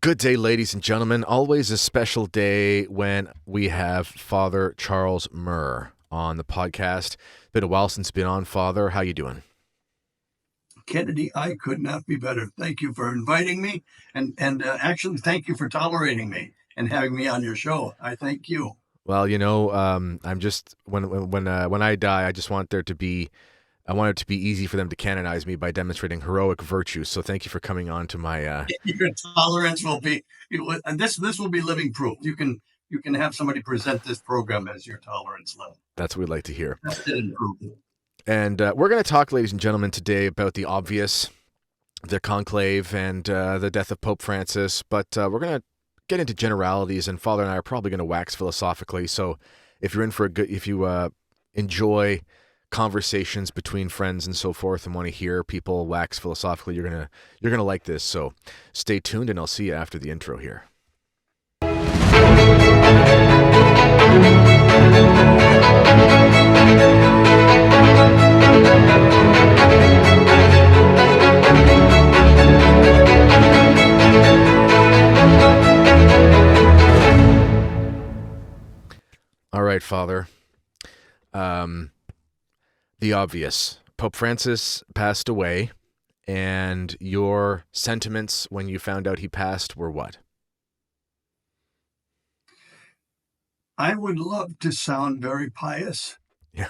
Good day, ladies and gentlemen. Always a special day when we have Father Charles Murr on the podcast. Been a while since been on, Father. How you doing? Kennedy, I could not be better. Thank you for inviting me, and actually, thank you for tolerating me and having me on your show. I thank you. Well, I'm just when I die, I just want there to be, I want it to be easy for them to canonize me by demonstrating heroic virtues. So thank you for coming on to my. Your tolerance will be, and this will be living proof. You can have somebody present this program as your tolerance level. That's what we'd like to hear. Tested and proven. And we're going to talk, ladies and gentlemen, today about the obvious, the conclave, and the death of Pope Francis. But we're going to get into generalities, and Father and I are probably going to wax philosophically. So if you're in for if you enjoy conversations between friends and so forth, and want to hear people wax philosophically, you're gonna like this. So stay tuned, and I'll see you after the intro here. All right, Father. The obvious. Pope Francis passed away, and your sentiments when you found out he passed were what? I would love to sound very pious. Yeah.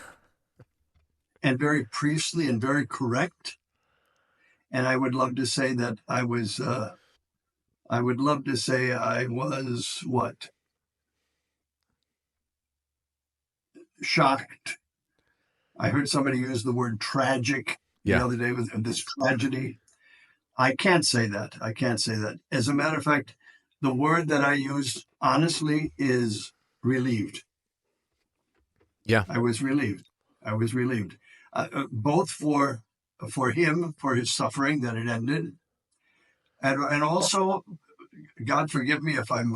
And very priestly and very correct. And I would love to say that I was what? Shocked. I heard somebody use the word tragic the other day with this tragedy. I can't say that. As a matter of fact, the word that I used honestly is relieved. Yeah. I was relieved. Both for him, for his suffering that it ended, and also, God forgive me if I'm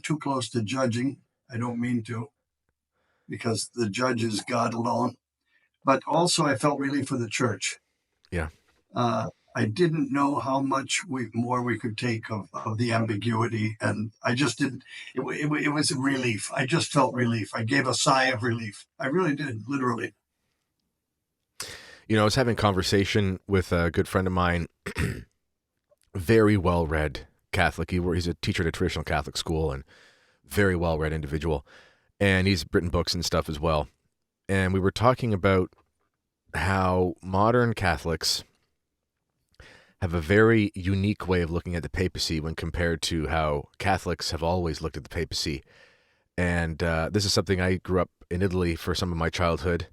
too close to judging. I don't mean to, because the judge is God alone. But also, I felt relief for the church. Yeah. I didn't know how much more we could take of the ambiguity, and I just didn't. It was a relief. I just felt relief. I gave a sigh of relief. I really did, literally. I was having a conversation with a good friend of mine, very well-read Catholic. He's a teacher at a traditional Catholic school, and very well-read individual. And he's written books and stuff as well. And we were talking about how modern Catholics have a very unique way of looking at the papacy when compared to how Catholics have always looked at the papacy. And this is something I grew up in Italy for some of my childhood.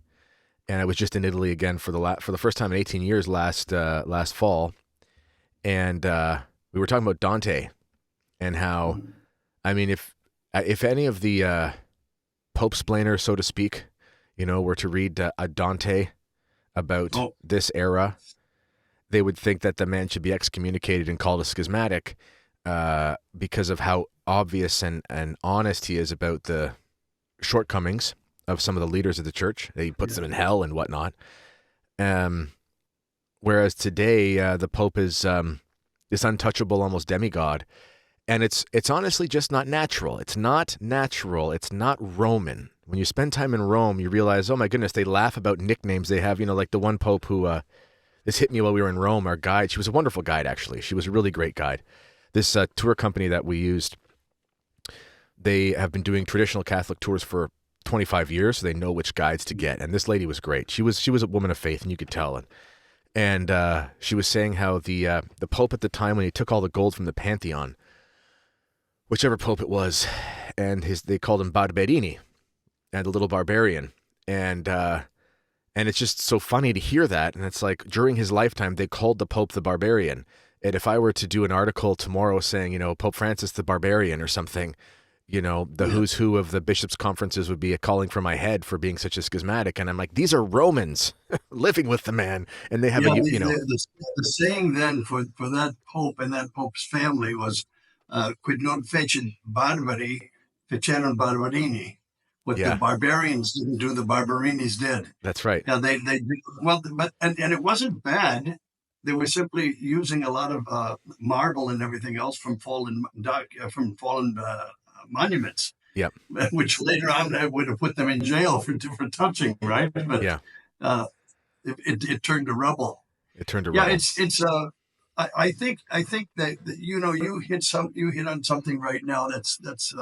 And I was just in Italy again for the first time in 18 years last fall. And we were talking about Dante and how, I mean, if any of the Pope's splainers, so to speak, were to read a Dante about this era, they would think that the man should be excommunicated and called a schismatic because of how obvious and honest he is about the shortcomings of some of the leaders of the church. He puts them in hell and whatnot. Whereas today, the Pope is this untouchable, almost demigod. And it's honestly just not natural. It's not natural. It's not Roman. When you spend time in Rome, you realize, oh my goodness, they laugh about nicknames they have. Like the one Pope who, this hit me while we were in Rome, our guide. She was a wonderful guide, actually. She was a really great guide. This tour company that we used, they have been doing traditional Catholic tours for 25 years, so they know which guides to get. And this lady was great. She was a woman of faith, and you could tell. And she was saying how the Pope at the time, when he took all the gold from the Pantheon, whichever Pope it was, and they called him Barberini, and the little barbarian. And it's just so funny to hear that. And it's like, during his lifetime, they called the Pope the barbarian. And if I were to do an article tomorrow saying, Pope Francis the barbarian or something, the who's who of the bishops' conferences would be calling for my head for being such a schismatic. And I'm like, these are Romans living with the man. And they have the saying then for that Pope and that Pope's family was, quid non fecit barbari, fecerunt barbarini. What the barbarians didn't do, the barbarinis did. That's right. Now and it wasn't bad. they were simply using a lot of marble and everything else from fallen monuments, Yep. which later on would have put them in jail for touching, right? But Yeah. uh, it turned to rubble. It turned to Yeah, rubble. I think that you hit on something right now that's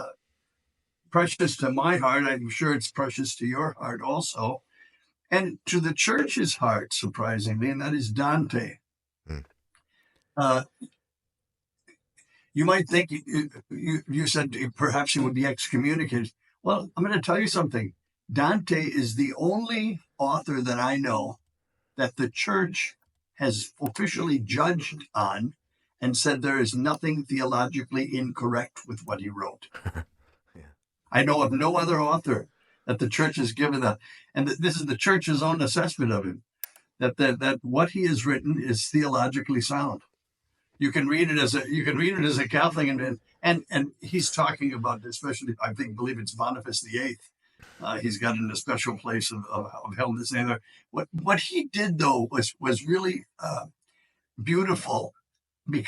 precious to my heart. I'm sure it's precious to your heart also, and to the church's heart, surprisingly, and that is Dante. Mm. Uh, you might think you said perhaps he would be excommunicated. Well, I'm going to tell you something. Dante is the only author that I know that the church has officially judged on and said there is nothing theologically incorrect with what he wrote. Yeah. I know of no other author that the church has given that, and this is the church's own assessment of him, that what he has written is theologically sound. You can read it as a Catholic, and he's talking about, especially I believe it's Boniface VIII. He's got in a special place of hell. This and other. What he did though was really beautiful.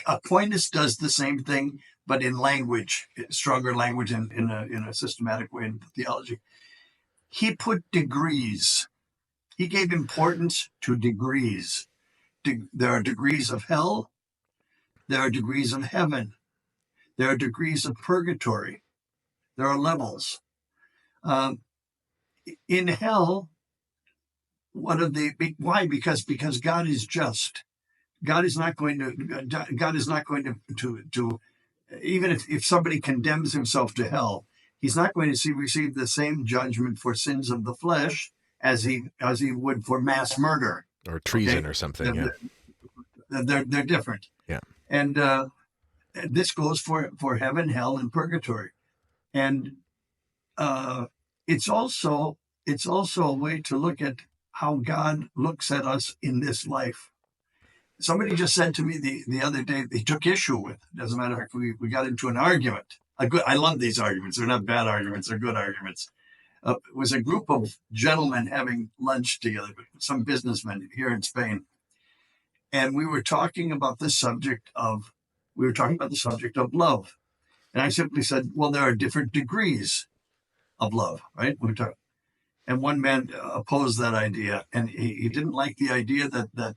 Aquinas does the same thing, but in language, stronger language, in a systematic way in theology. He put degrees. He gave importance to degrees. There are degrees of hell. There are degrees of heaven. There are degrees of purgatory. There are levels. In hell, why? Because God is just. God is not going to even if somebody condemns himself to hell, he's not going to receive the same judgment for sins of the flesh as he would for mass murder Or treason, okay? or something. They're different. Yeah. And this goes for heaven, hell, and purgatory. And it's also a way to look at how God looks at us in this life. Somebody just said to me the other day, they took issue with it. As a matter of fact, we got into an argument. I love these arguments. They're not bad arguments. They're good arguments. It was a group of gentlemen having lunch together, some businessmen here in Spain. And we were talking about the subject of love. And I simply said, well, there are different degrees of love, right? And one man opposed that idea, and he didn't like the idea that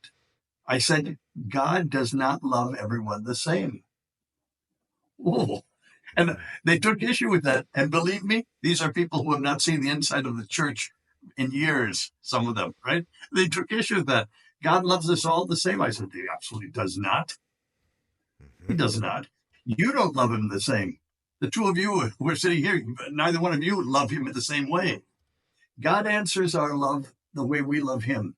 I said, God does not love everyone the same. Oh, and they took issue with that. And believe me, these are people who have not seen the inside of the church in years, some of them, right? They took issue with that. God loves us all the same. I said, he absolutely does not. He does not. You don't love him the same. The two of you who are sitting here, neither one of you love him in the same way. God answers our love the way we love him.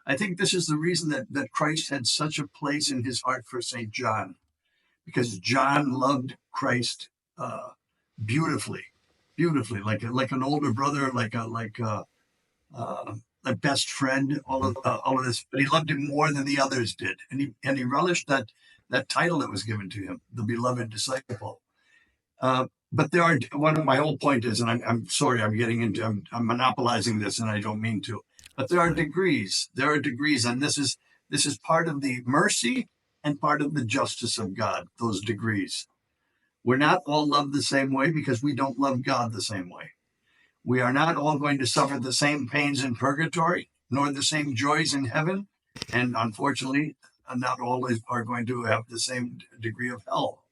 I think this is the reason that Christ had such a place in his heart for St. John, because John loved Christ beautifully, like an older brother, like a best friend, all of this. But he loved him more than the others did, and he relished that title that was given to him, the beloved disciple. But there are my whole point is, and I'm sorry, I'm monopolizing this, and I don't mean to. But there are degrees. There are degrees, and this is part of the mercy and part of the justice of God. Those degrees. We're not all loved the same way because we don't love God the same way. We are not all going to suffer the same pains in purgatory, nor the same joys in heaven, and unfortunately, not all are going to have the same degree of hell.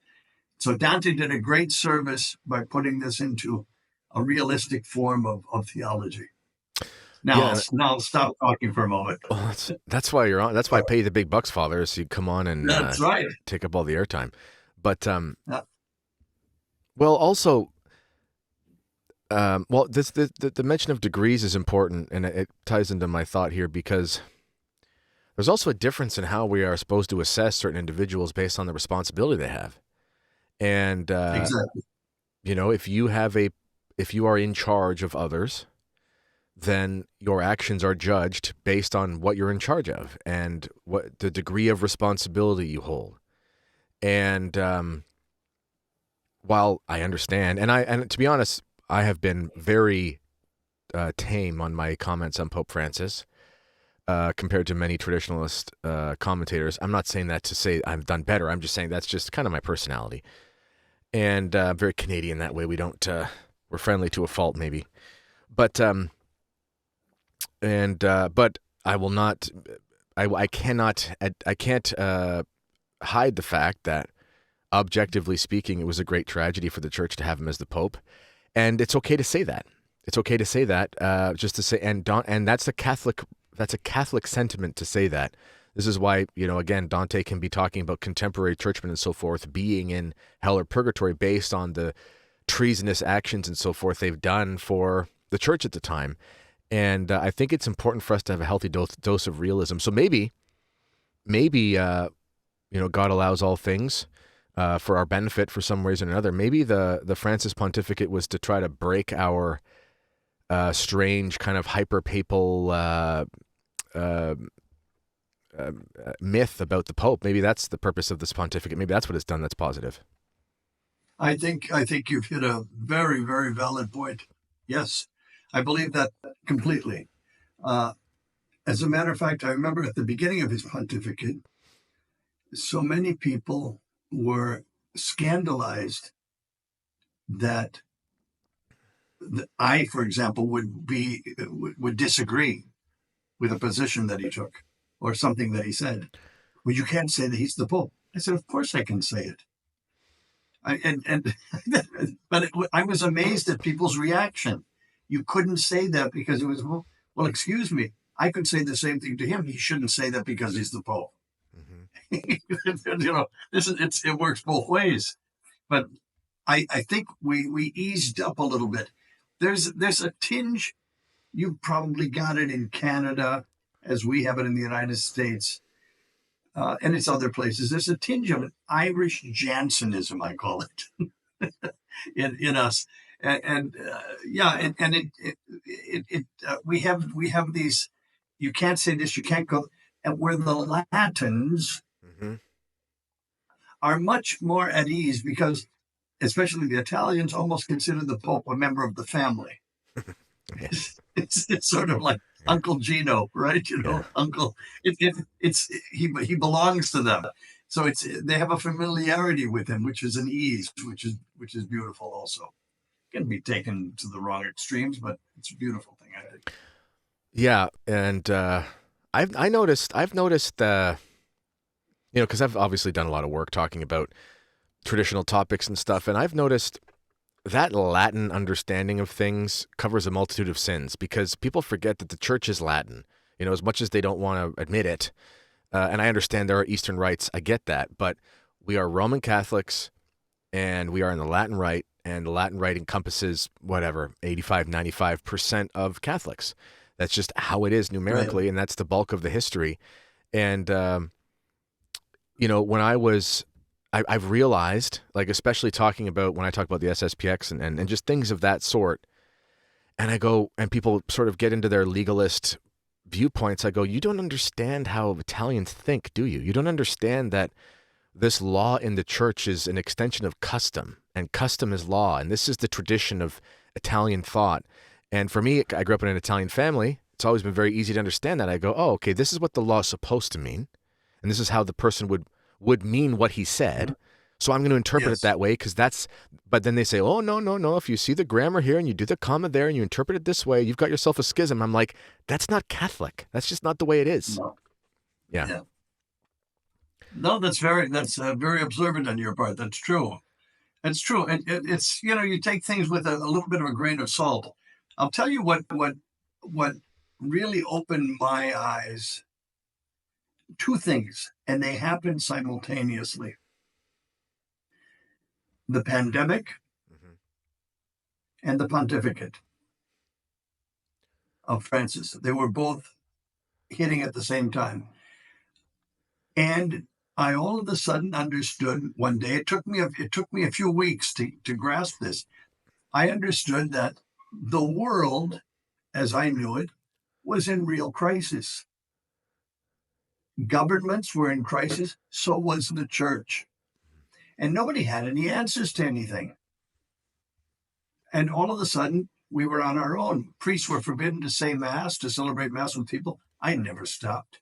So Dante did a great service by putting this into a realistic form of theology. Now, I'll stop talking for a moment. Well, that's why you're on. That's why I pay you the big bucks, Father, so you come on and That's right. Take up all the airtime. But well, also, the mention of degrees is important, and it ties into my thought here because there's also a difference in how we are supposed to assess certain individuals based on the responsibility they have. And exactly. If you are in charge of others, then your actions are judged based on what you're in charge of and what the degree of responsibility you hold. And while I understand, and to be honest, I have been very tame on my comments on Pope Francis. compared to many traditionalist commentators. I'm not saying that to say I've done better. I'm just saying that's just kind of my personality. And I'm very Canadian that way. We don't, we're friendly to a fault, maybe. But, but I will not, I cannot, I can't hide the fact that, objectively speaking, it was a great tragedy for the church to have him as the Pope. And it's okay to say that. It's okay to say that, just to say, and that's a Catholic sentiment to say that. This is why, again, Dante can be talking about contemporary churchmen and so forth being in hell or purgatory based on the treasonous actions and so forth they've done for the church at the time. And I think it's important for us to have a healthy dose of realism. So maybe, God allows all things for our benefit for some reason or another. Maybe the Francis pontificate was to try to break our strange kind of hyper-papal myth about the Pope. Maybe that's the purpose of this pontificate. Maybe that's what it's done that's positive. I think you've hit a very, very valid point. Yes, I believe that completely. As a matter of fact, I remember at the beginning of his pontificate, so many people were scandalized that I, for example, would disagree with a position that he took or something that he said. Well, you can't say that he's the Pope. I said, of course I can say it. But I was amazed at people's reaction. You couldn't say that because it was, well, excuse me. I could say the same thing to him. He shouldn't say that because he's the Pope. Mm-hmm. It works both ways. But I think we eased up a little bit. There's a tinge. You probably got it in Canada as we have it in the United States. And it's other places. There's a tinge of an Irish Jansenism, I call it, in us, we have these. You can't say this. You can't go. And where the Latins mm-hmm. are much more at ease because, especially the Italians, almost consider the Pope a member of the family. Yes. It's sort of like Uncle Gino, right? Uncle. He belongs to them, so they have a familiarity with him, which is an ease, which is beautiful. Also, can be taken to the wrong extremes, but it's a beautiful thing, I think. Yeah, and I've noticed, because I've obviously done a lot of work talking about traditional topics and stuff, and I've noticed that Latin understanding of things covers a multitude of sins because people forget that the church is Latin, as much as they don't want to admit it. And I understand there are Eastern rites. I get that. But we are Roman Catholics and we are in the Latin Rite, and the Latin Rite encompasses 85-95% of Catholics. That's just how it is numerically. Right. And that's the bulk of the history. And, when I've realized, especially talking about when I talk about the SSPX and just things of that sort, and I go, and people sort of get into their legalist viewpoints, I go, you don't understand how Italians think, do you? You don't understand that this law in the church is an extension of custom, and custom is law, and this is the tradition of Italian thought. And for me, I grew up in an Italian family. It's always been very easy to understand that. I go, oh, okay, this is what the law is supposed to mean, and this is how the person would mean what he said. So I'm going to interpret it that way because but then they say, oh, no. If you see the grammar here and you do the comma there and you interpret it this way, you've got yourself a schism. I'm like, that's not Catholic. That's just not the way it is. No. Yeah. No, that's very observant on your part. That's true. That's true. And it's, you take things with a little bit of a grain of salt. I'll tell you what really opened my eyes. Two things, and they happened simultaneously. The pandemic mm-hmm. and the pontificate of Francis. They were both hitting at the same time. And I all of a sudden understood one day, it took me a few weeks to grasp this. I understood that the world, as I knew it, was in real crisis. Governments were in crisis, so was the church. And nobody had any answers to anything. And all of a sudden, we were on our own. Priests were forbidden to say Mass, to celebrate Mass with people. I never stopped.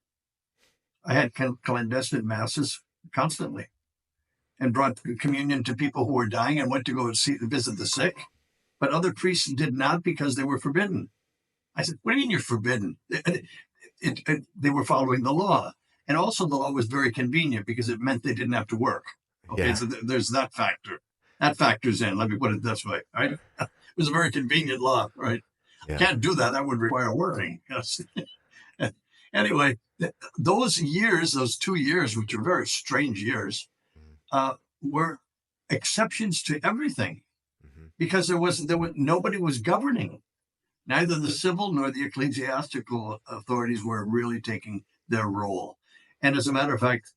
I had clandestine masses constantly and brought communion to people who were dying and went to go visit the sick. But other priests did not because they were forbidden. I said, what do you mean you're forbidden? They were following the law. And also the law was very convenient because it meant they didn't have to work. Okay, Yeah. so there's that factor. That factors in. Let me put it this way, right? It was a very convenient law, right? Yeah. Can't do that. That would require working. Yes. Anyway, those 2 years, which are very strange years, were exceptions to everything because there was nobody was governing. Neither the civil nor the ecclesiastical authorities were really taking their role. And as a matter of fact,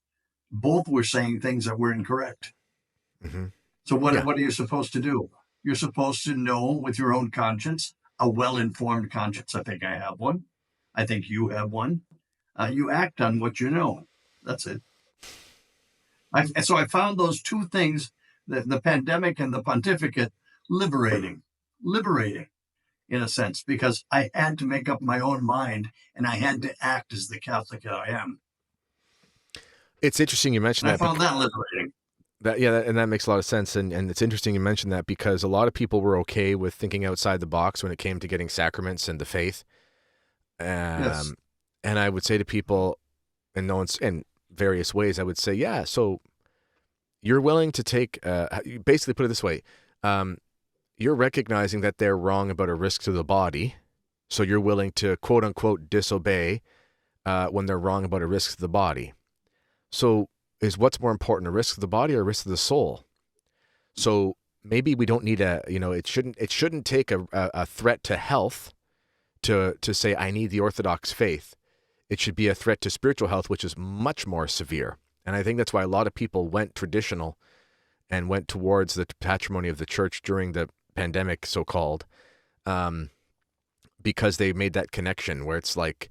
both were saying things that were incorrect. Mm-hmm. So what are you supposed to do? You're supposed to know with your own conscience, a well-informed conscience. I think I have one. I think you have one. You act on what you know. That's it. So I found those two things, the pandemic and the pontificate, liberating in a sense, because I had to make up my own mind and I had to act as the Catholic that I am. It's interesting you mentioned And that. I found that liberating. And that makes a lot of sense. And it's interesting you mentioned that because a lot of people were okay with thinking outside the box when it came to getting sacraments and the faith. Yes. And I would say to people, in various ways, I would say, yeah, so you're willing to take, basically put it this way, you're recognizing that they're wrong about a risk to the body, so you're willing to quote unquote disobey when they're wrong about a risk to the body. So is what's more important, a risk to the body or a risk to the soul? So maybe we don't need it shouldn't take a threat to health to say I need the Orthodox faith. It should be a threat to spiritual health, which is much more severe. And I think that's why a lot of people went traditional and went towards the patrimony of the church during the pandemic, so-called, because they made that connection where it's like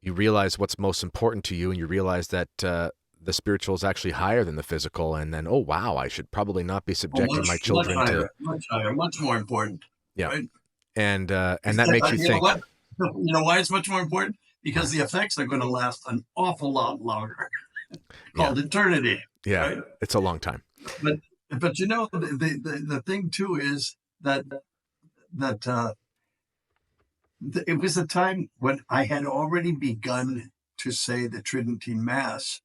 you realize what's most important to you and you realize that the spiritual is actually higher than the physical. And then, oh, wow, I should probably not be subjecting my children to... Much higher, much more important. Yeah. Right? And that makes you think... You know why it's much more important? Because the effects are going to last an awful lot longer, called eternity. Yeah, right? It's a long time. But the thing too is that it was a time when I had already begun to say the Tridentine Mass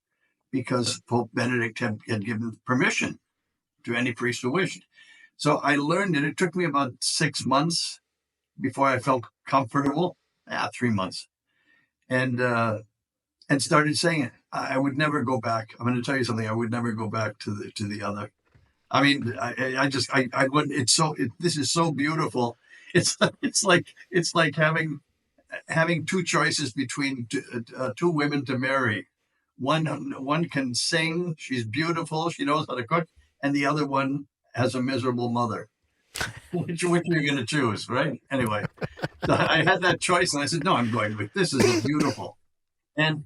because Pope Benedict had given permission to any priest who wished. So I learned it. It took me about 6 months before I felt comfortable. 3 months. And started saying it. I would never go back. I'm going to tell you something. I would never go back to the other. I mean, I wouldn't. This is so beautiful. It's like having two choices between two women to marry. One can sing. She's beautiful. She knows how to cook, and the other one has a miserable mother. Which are you going to choose, right? Anyway, so I had that choice, and I said, "No, I'm going with this. Is beautiful." And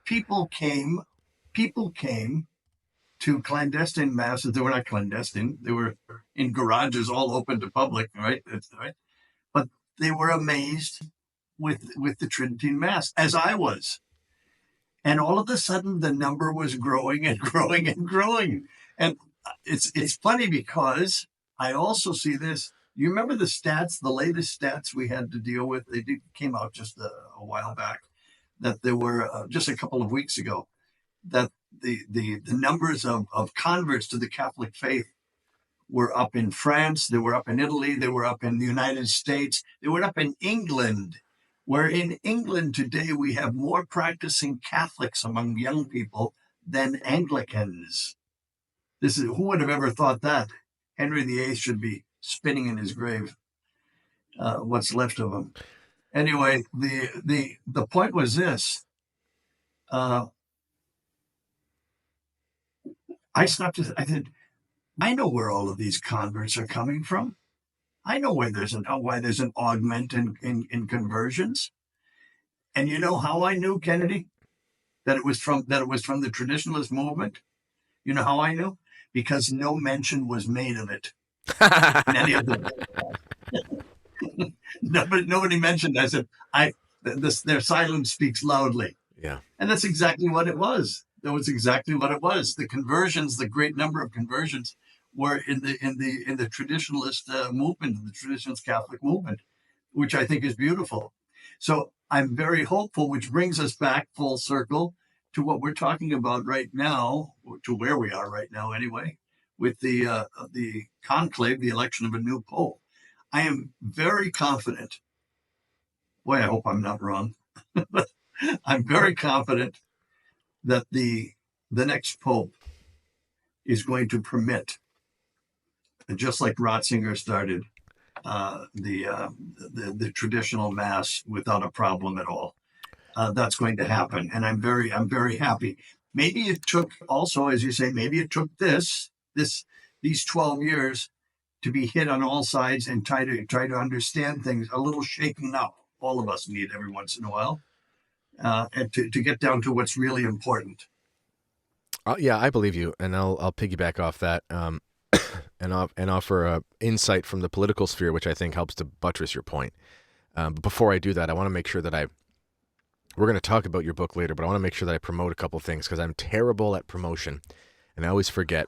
people came to clandestine masses. They were not clandestine; they were in garages, all open to public, right? Right. But they were amazed with the Tridentine Mass, as I was. And all of a sudden, the number was growing and growing and growing. And it's funny because I also see this. You remember the stats, the latest stats we had to deal with? They came out just a while back. That there were just a couple of weeks ago, that the numbers of converts to the Catholic faith were up in France, they were up in Italy, they were up in the United States, they were up in England, where in England today we have more practicing Catholics among young people than Anglicans. Who would have ever thought that? Henry VIII should be spinning in his grave, what's left of him. Anyway, the point was this. I stopped. I said, I know where all of these converts are coming from. I know why there's an augment in conversions. And you know how I knew, Kennedy, that it was from the traditionalist movement? You know how I knew? Because no mention was made of it in any of the. Nobody mentioned. I said, their silence speaks loudly. Yeah. And that's exactly what it was. That was exactly what it was. The conversions, the great number of conversions, were in the traditionalist movement, the traditionalist Catholic movement, which I think is beautiful. So I'm very hopeful, which brings us back full circle to what we're talking about right now, to where we are right now anyway, with the conclave, the election of a new pope. I am very confident. Boy, I hope I'm not wrong. I'm very confident that the next pope is going to permit, just like Ratzinger started, the traditional mass without a problem at all. That's going to happen, and I'm very happy. Maybe it took also, as you say, maybe it took these 12 years to be hit on all sides and try to understand things, a little shaking up. All of us need every once in a while, and to get down to what's really important. Yeah, I believe you, and I'll piggyback off that, and offer insight from the political sphere, which I think helps to buttress your point. But before I do that, I want to make sure that we're going to talk about your book later, but I want to make sure that I promote a couple things because I'm terrible at promotion, and I always forget.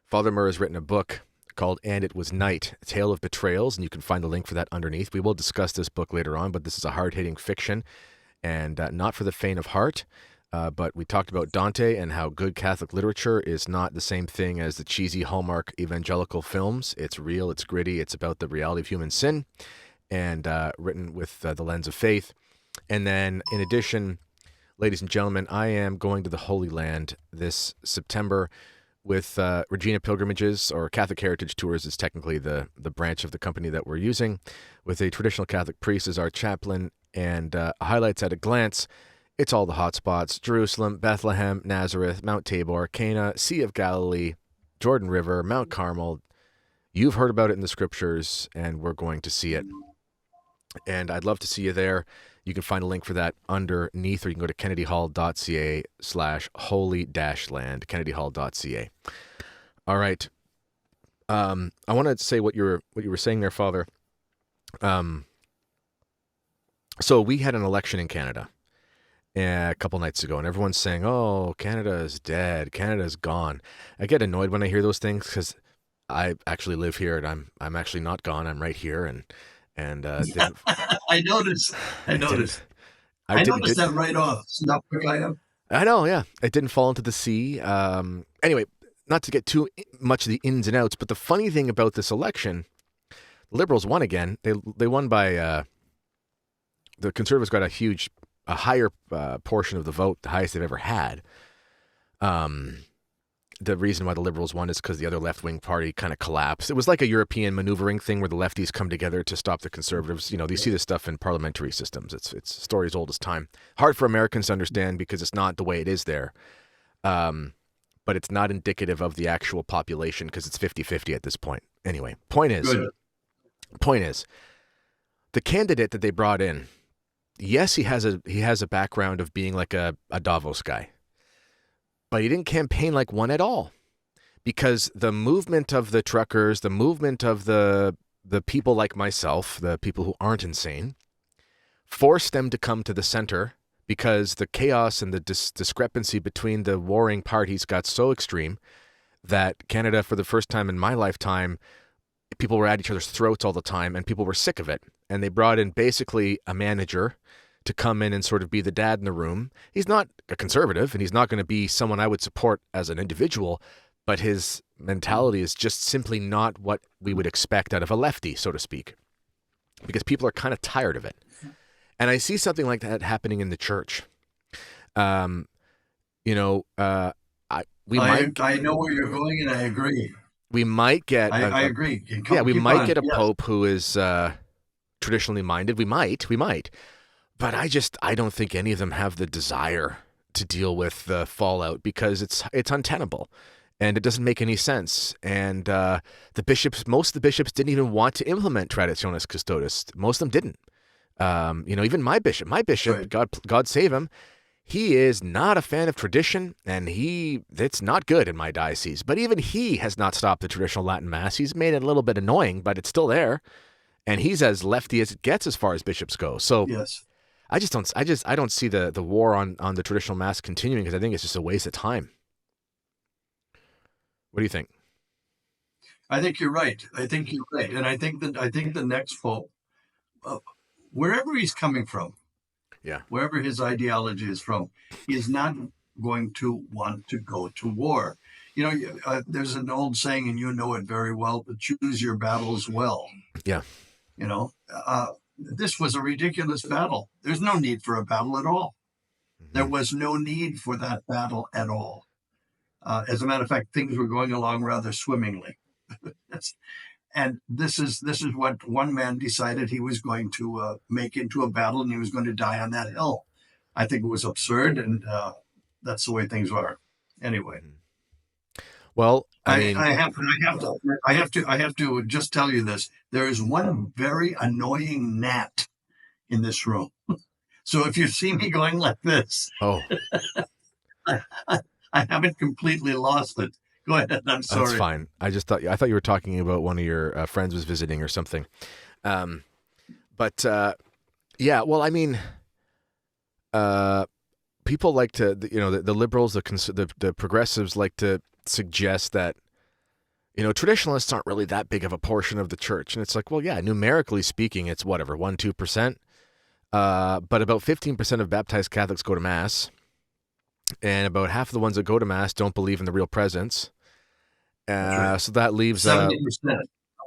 Father Murr has written a book called "And It Was Night: A Tale of Betrayals," and you can find the link for that underneath. We will discuss this book later on, but this is a hard-hitting fiction, and not for the faint of heart. But we talked about Dante and how good Catholic literature is not the same thing as the cheesy Hallmark evangelical films. It's real, it's gritty, it's about the reality of human sin, and written with the lens of faith. And then, in addition, ladies and gentlemen, I am going to the Holy Land this September with Regina Pilgrimages, or Catholic Heritage Tours is technically the branch of the company that we're using, with a traditional Catholic priest as our chaplain, and highlights at a glance. It's all the hot spots: Jerusalem, Bethlehem, Nazareth, Mount Tabor, Cana, Sea of Galilee, Jordan River, Mount Carmel. You've heard about it in the scriptures, and we're going to see it. And I'd love to see you there. You can find a link for that underneath, or you can go to kennedyhall.ca/holy-land, kennedyhall.ca. All right. I want to say what you were saying there, Father. So we had an election in Canada a couple nights ago, and everyone's saying, "Oh, Canada is dead. Canada's gone." I get annoyed when I hear those things because I actually live here, and I'm actually not gone. I'm right here, and I noticed. I noticed that right off. Not quick I am. I know, yeah. It didn't fall into the sea. Anyway, not to get too much of the ins and outs, but the funny thing about this election, the Liberals won again. They won by the Conservatives got a higher portion of the vote, the highest they've ever had. The reason why the Liberals won is because the other left-wing party kind of collapsed. It was like a European maneuvering thing where the lefties come together to stop the Conservatives. You know, you see this stuff in parliamentary systems. It's story as old as time. Hard for Americans to understand because it's not the way it is there. But it's not indicative of the actual population because it's 50-50 at this point. Anyway, point is, the candidate that they brought in, yes, he has a background of being like a Davos guy. But he didn't campaign like one at all, because the movement of the truckers, the movement of the people like myself, the people who aren't insane, forced them to come to the center because the chaos and the discrepancy between the warring parties got so extreme that Canada, for the first time in my lifetime, people were at each other's throats all the time and people were sick of it. And they brought in basically a manager to come in and sort of be the dad in the room. He's not a conservative, and he's not going to be someone I would support as an individual, but his mentality is just simply not what we would expect out of a lefty, so to speak, because people are kind of tired of it. And I see something like that happening in the church. I know where you're going, and I agree. We might get. I agree. We might get a pope who is traditionally minded. We might. But I don't think any of them have the desire to deal with the fallout because it's untenable, and it doesn't make any sense. And most of the bishops didn't even want to implement Traditionis Custodes. Most of them didn't. Even my bishop, right. God save him, he is not a fan of tradition, and it's not good in my diocese. But even he has not stopped the traditional Latin Mass. He's made it a little bit annoying, but it's still there, and he's as lefty as it gets as far as bishops go. So. Yes. I don't see the war on the traditional mass continuing, because I think it's just a waste of time. What do you think? I think you're right. And I think the next pope, uh, wherever he's coming from, Yeah. wherever his ideology is from, he is not going to want to go to war. There's an old saying, and you know it very well: to choose your battles well. Yeah. You know, this was a ridiculous battle. There's no need for a battle at all. There Mm-hmm. was no need for that battle at all. As a matter of fact, things were going along rather swimmingly. And this is what one man decided he was going to make into a battle, and he was going to die on that hill. I think it was absurd, and that's the way things are. Anyway, Mm-hmm. Well, I I, mean, I have I have to just tell you this. There is one very annoying gnat in this room. So if you see me going like this, oh, I, I haven't completely lost it. Go ahead. I'm that's sorry. fine. I thought you were talking about one of your friends was visiting or something. Um, but yeah, well, I mean, uh, people like to, the liberals, the progressives like to suggest that, traditionalists aren't really that big of a portion of the church. And it's like, well, yeah, numerically speaking, it's whatever, 1-2%. But about 15% of baptized Catholics go to Mass, and about half of the ones that go to Mass don't believe in the real presence. That's right. So that leaves 70%.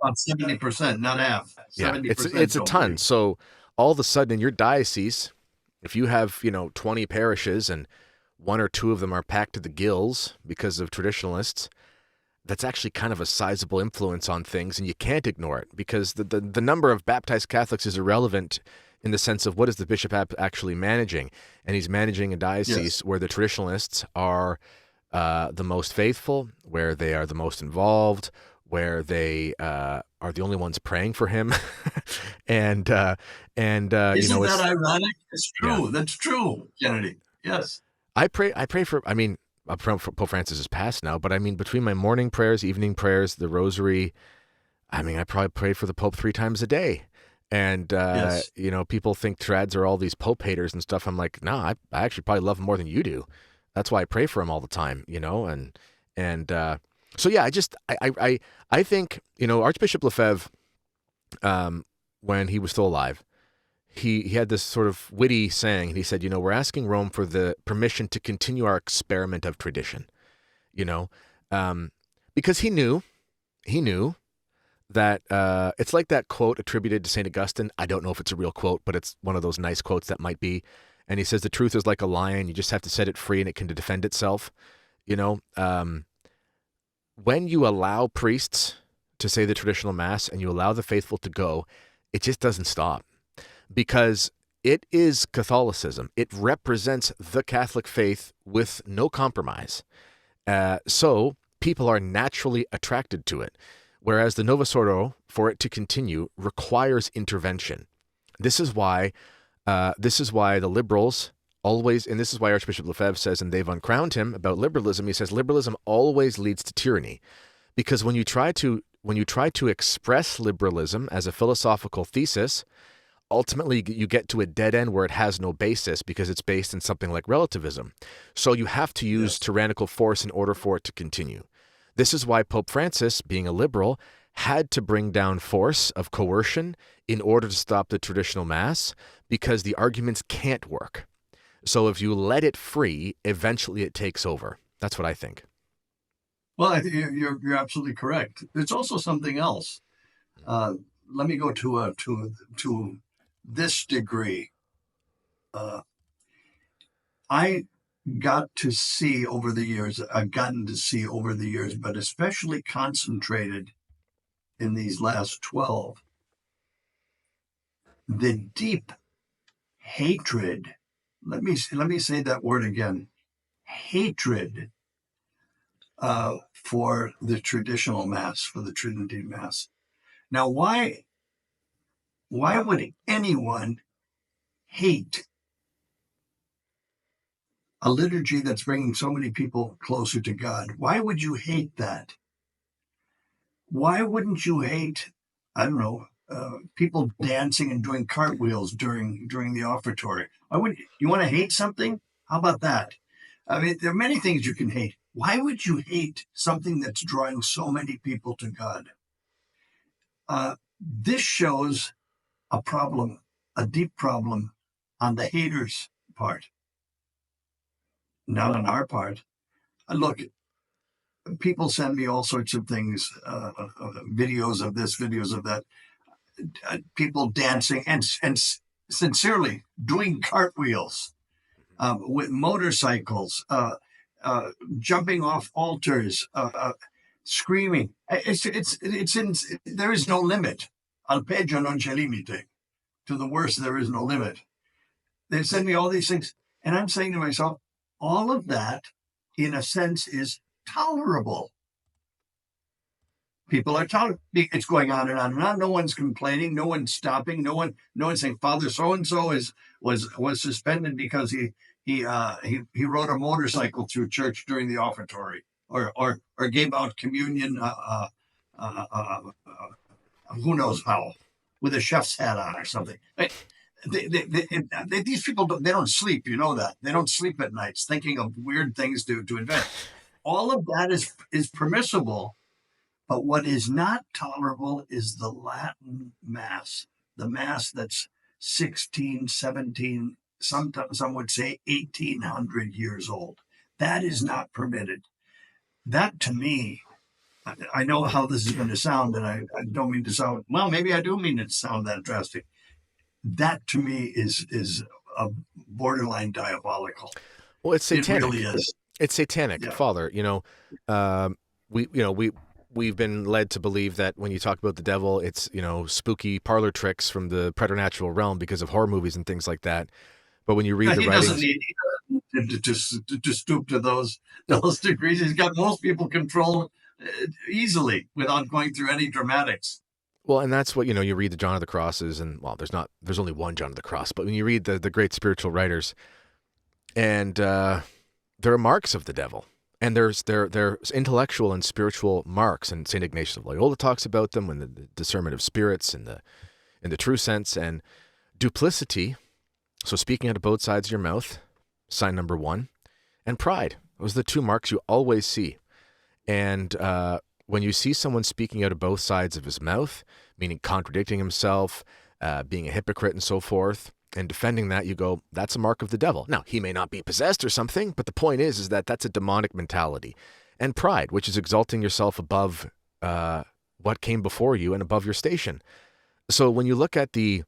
About 70%, not half. yeah, 70% it's a don't ton. believe. So all of a sudden in your diocese, if you have 20 parishes and one or two of them are packed to the gills because of traditionalists, that's actually kind of a sizable influence on things, and you can't ignore it, because the number of baptized Catholics is irrelevant in the sense of what is the bishop actually managing, and he's managing a diocese Yes. where the traditionalists are the most faithful, where they are the most involved, where they are the only ones praying for him, and Isn't that it's ironic? It's yeah. true. That's true, Kennedy. Yes. I pray for. I mean, Pope Francis is passed now, but I mean, between my morning prayers, evening prayers, the Rosary, I mean, I probably pray for the Pope 3 times a day. And Yes. people think trads are all these Pope haters and stuff. I'm like, no, I actually probably love him more than you do. That's why I pray for him all the time, and so yeah, I think Archbishop Lefebvre, when he was still alive, he had this sort of witty saying, and he said, we're asking Rome for the permission to continue our experiment of tradition, you know, because he knew that it's like that quote attributed to St. Augustine. I don't know if it's a real quote, but it's one of those nice quotes that might be. And he says, the truth is like a lion. You just have to set it free and it can defend itself. You know, when you allow priests to say the traditional Mass and you allow the faithful to go, it just doesn't stop, because it is Catholicism. It represents the Catholic faith with no compromise. So people are naturally attracted to it. Whereas the Novus Ordo, for it to continue, requires intervention. This is why the liberals always, and this is why Archbishop Lefebvre says, and they've uncrowned him about liberalism, he says liberalism always leads to tyranny. Because when you try to express liberalism as a philosophical thesis, ultimately you get to a dead end where it has no basis, because it's based in something like relativism. So you have to use Yes. tyrannical force in order for it to continue. This is why Pope Francis, being a liberal, had to bring down force of coercion in order to stop the traditional Mass, because the arguments can't work. So if you let it free, eventually it takes over. That's what I think. Well, I think you're absolutely correct. There's also something else. Uh, Let me go to this degree. Uh, I got to see over the years. I've gotten to see over the years, but especially concentrated in these last 12, the deep hatred. Let me say that word again. Hatred for the traditional Mass, for the Trinity Mass. Now, why would anyone hate a liturgy that's bringing so many people closer to God? Why would you hate that? Why wouldn't you hate, I don't know, people dancing and doing cartwheels during the offertory. You want to hate something? How about that? I mean, there are many things you can hate. Why would you hate something that's drawing so many people to God? This shows a problem, a deep problem on the haters' part, not on our part. Look, people send me all sorts of things, videos of this, videos of that, people dancing and sincerely doing cartwheels with motorcycles, jumping off altars, screaming. There is no limit. Al peggio non c'è limite. To the worst, there is no limit. They send me all these things, and I'm saying to myself, all of that, in a sense, is tolerable. People are tolerant. It's going on and on and on. No one's complaining. No one's stopping. No one saying Father so and so was suspended because he rode a motorcycle through church during the offertory, or gave out communion. Who knows how, with a chef's hat on or something. These people don't sleep. You know that they don't sleep at nights thinking of weird things to invent. All of that is permissible. But what is not tolerable is the Latin Mass, the Mass that's 16, 17, some would say 1,800 years old. That is not permitted. That, to me, I know how this is going to sound, and I don't mean to sound, well, maybe I do mean it to sound that drastic. That, to me, is a borderline diabolical. Well, it's satanic. It really is. It's satanic, yeah. Father. We've been led to believe that when you talk about the devil, it's, spooky parlor tricks from the preternatural realm because of horror movies and things like that. But when you read the writings, doesn't need to stoop to those degrees. He's got most people controlled easily without going through any dramatics. Well, and that's what, you read the John of the Crosses, and there's only one John of the Cross, but when you read the great spiritual writers, and there are marks of the devil. And there's intellectual and spiritual marks, and St. Ignatius of Loyola talks about them, when the discernment of spirits in the true sense, and duplicity, so speaking out of both sides of your mouth, sign number one, and pride. Those are the two marks you always see. And when you see someone speaking out of both sides of his mouth, meaning contradicting himself, being a hypocrite and so forth, and defending that, you go, that's a mark of the devil. Now, he may not be possessed or something, but the point is that that's a demonic mentality. And pride, which is exalting yourself above what came before you and above your station. So when you look at the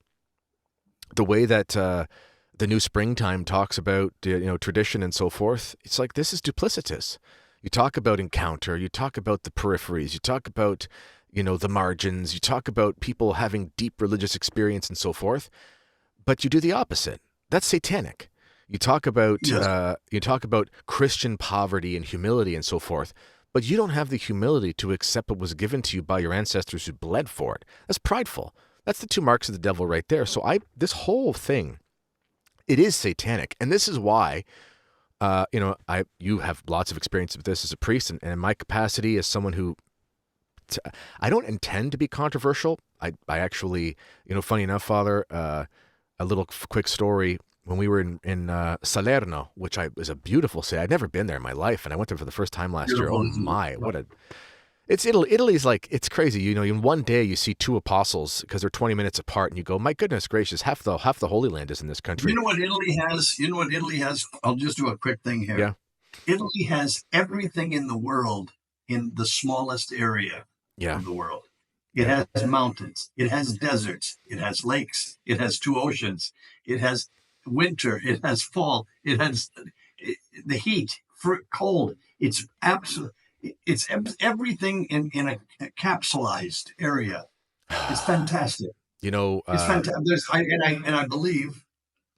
way that the New Springtime talks about tradition and so forth, it's like, this is duplicitous. You talk about encounter, you talk about the peripheries, you talk about the margins, you talk about people having deep religious experience and so forth. But you do the opposite. That's satanic. You talk about Christian poverty and humility and so forth, but you don't have the humility to accept what was given to you by your ancestors who bled for it. That's prideful. That's the two marks of the devil right there. So this whole thing, it is satanic, and this is why, you have lots of experience with this as a priest, and in my capacity as someone who, I don't intend to be controversial. I actually, funny enough, Father. A little quick story. When we were in Salerno, which is a beautiful city. I'd never been there in my life, and I went there for the first time last year. Oh my, it's Italy. Italy's like, it's crazy. In one day you see two apostles because they're 20 minutes apart, and you go, my goodness gracious, half the Holy Land is in this country. You know what Italy has? I'll just do a quick thing here. Yeah. Italy has everything in the world in the smallest area of the world. It has mountains, it has deserts, it has lakes, it has two oceans, it has winter, it has fall, it has the heat, cold. It's everything in a capsulized area. It's fantastic. It's fantastic. I believe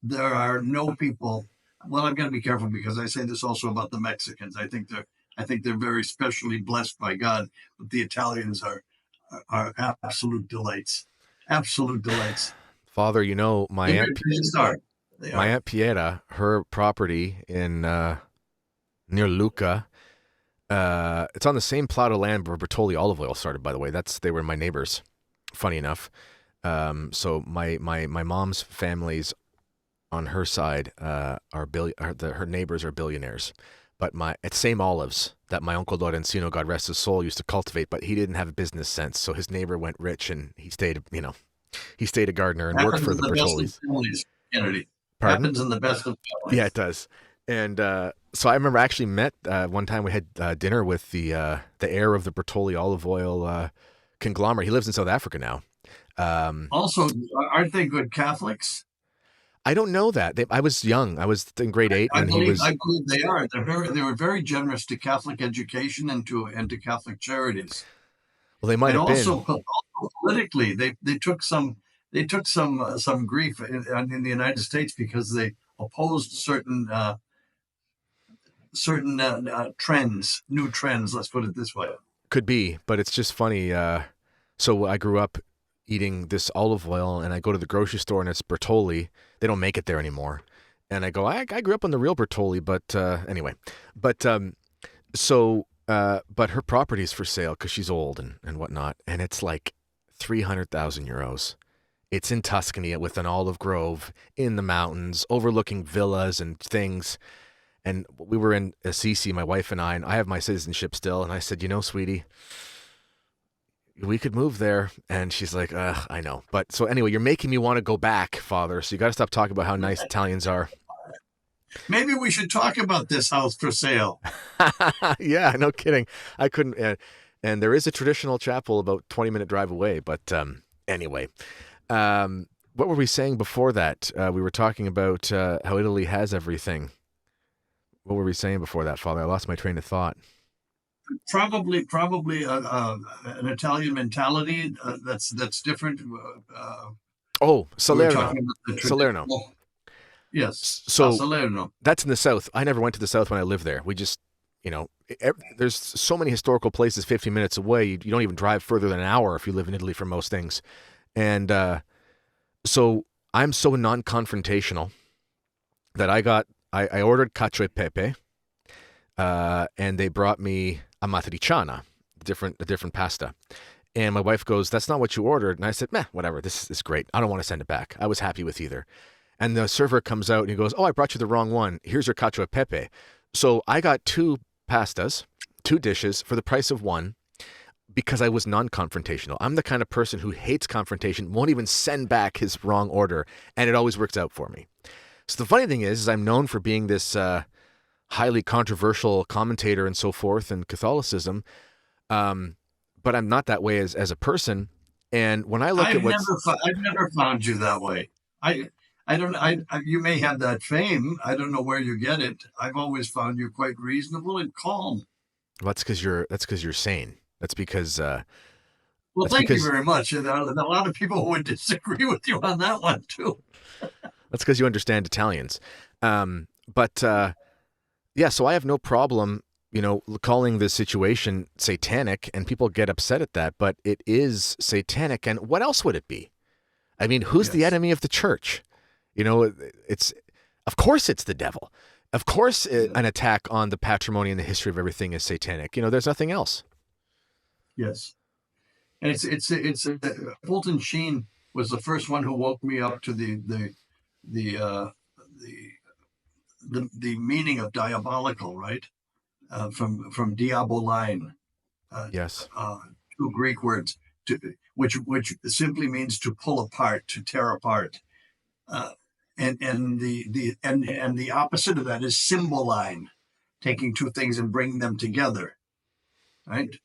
there are no people. Well, I'm going to be careful because I say this also about the Mexicans. I think they're very specially blessed by God, but the Italians are absolute delights. Absolute delights. Father, my Aunt Piera, her property in near Lucca, it's on the same plot of land where Broli Olive Oil started, by the way. They were my neighbors, funny enough. So my mom's family's on her side her neighbors are billionaires, but it's same olives that my uncle Lorenzino, God rest his soul, used to cultivate, but he didn't have business sense, so his neighbor went rich and he stayed a gardener and worked Happens for in the the best of Bertolis. families, Kennedy. Pardon? Happens in the best of Yeah, families. it does. And so I remember I actually met one time we had dinner with the heir of the Broli Olive Oil conglomerate. He lives in South Africa now. Also, aren't they good Catholics? I don't know that. I was young. I was in grade 8 when he was. I believe they are. They were very generous to Catholic education and to Catholic charities. Well, they might And have been. also politically, they took some grief in the United States because they opposed certain trends, new trends. Let's put it this way. Could be, but it's just funny. So I grew up eating this olive oil, and I go to the grocery store, and it's Bertoli. They don't make it there anymore. And I go, I grew up on the real Bertoli, but anyway. But but her property's for sale because she's old and whatnot, and it's like 300,000 euros. It's in Tuscany with an olive grove in the mountains, overlooking villas and things. And we were in Assisi, my wife and I have my citizenship still. And I said, sweetie, we could move there. And she's like, I know. But so anyway, you're making me want to go back, Father. So you got to stop talking about how nice Italians are. Maybe we should talk about this house for sale. Yeah, no kidding. I couldn't. And there is a traditional chapel about 20-minute drive away. But anyway, what were we saying before that? We were talking about how Italy has everything. What were we saying before that, Father? I lost my train of thought. Probably an Italian mentality that's different. Salerno. Salerno. Yes. So Salerno. That's in the south. I never went to the south when I lived there. We just, there's so many historical places 15 minutes away. You don't even drive further than an hour if you live in Italy for most things. And so I'm so non-confrontational that I ordered cacio e pepe, and they brought me a matriciana, a different pasta. And my wife goes, "That's not what you ordered." And I said, "Meh, whatever. This is great. I don't want to send it back." I was happy with either. And the server comes out and he goes, "Oh, I brought you the wrong one. Here's your cacio e pepe." So I got 2 pastas, 2 dishes for the price of one because I was non-confrontational. I'm the kind of person who hates confrontation, won't even send back his wrong order, and it always works out for me. So the funny thing is I'm known for being this highly controversial commentator and so forth in Catholicism, but I'm not that way as a person. And when I look at what's... I've never found you that way. You may have that fame. I don't know where you get it. I've always found you quite reasonable and calm. Well, that's because you're sane. That's because... well, thank you very much. And a lot of people would disagree with you on that one, too. That's because you understand Italians. Yeah, so I have no problem, calling this situation satanic, and people get upset at that, but it is satanic. And what else would it be? I mean, who's the enemy of the church? Of course it's the devil. Of course an attack on the patrimony and the history of everything is satanic. There's nothing else. Yes. And it's Fulton Sheen was the first one who woke me up to the meaning of diabolical, right? From diaboline. Yes. 2 Greek words, which simply means to pull apart, to tear apart. And the opposite of that is symboline, taking 2 things and bringing them together, right?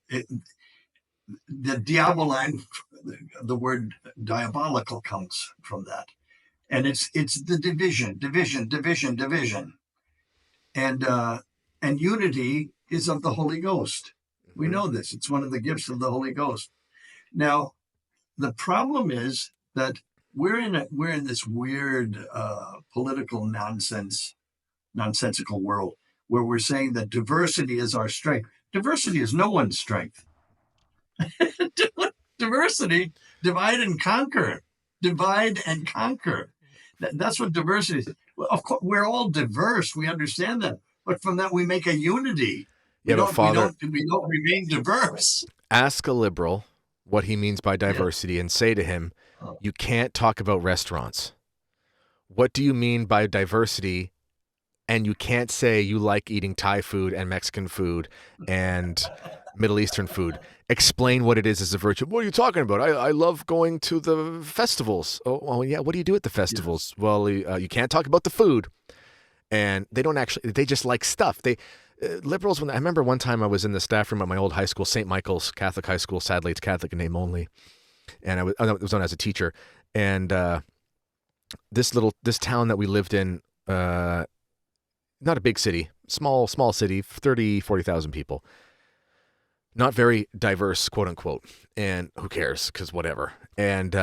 The diaboline, the word diabolical comes from that, and it's the division, and unity is of the Holy Ghost. We know this; it's one of the gifts of the Holy Ghost. Now, the problem is that we're in this weird political nonsensical world where we're saying that diversity is our strength. Diversity is no one's strength. Diversity, divide and conquer. Divide and conquer. That's what diversity is. Well, of course, we're all diverse. We understand that, but from that we make a unity. Yeah, but Father, we don't remain diverse. Ask a liberal what he means by Yeah. diversity and say to him, Oh. you can't talk about restaurants. What do you mean by diversity? And you can't say you like eating Thai food and Mexican food and Middle Eastern food. Explain what it is as a virtue. What are you talking about? I love going to the festivals. Oh, well, yeah. What do you do at the festivals? Yes. Well, you can't talk about the food. And they don't actually, they just like stuff. Liberals, I remember one time I was in the staff room at my old high school, St. Michael's Catholic High School. Sadly, it's Catholic in name only. And I was on as a teacher. And this town that we lived in, not a big city, small city, 30, 40,000 people. Not very diverse, quote unquote. And who cares? Because whatever. And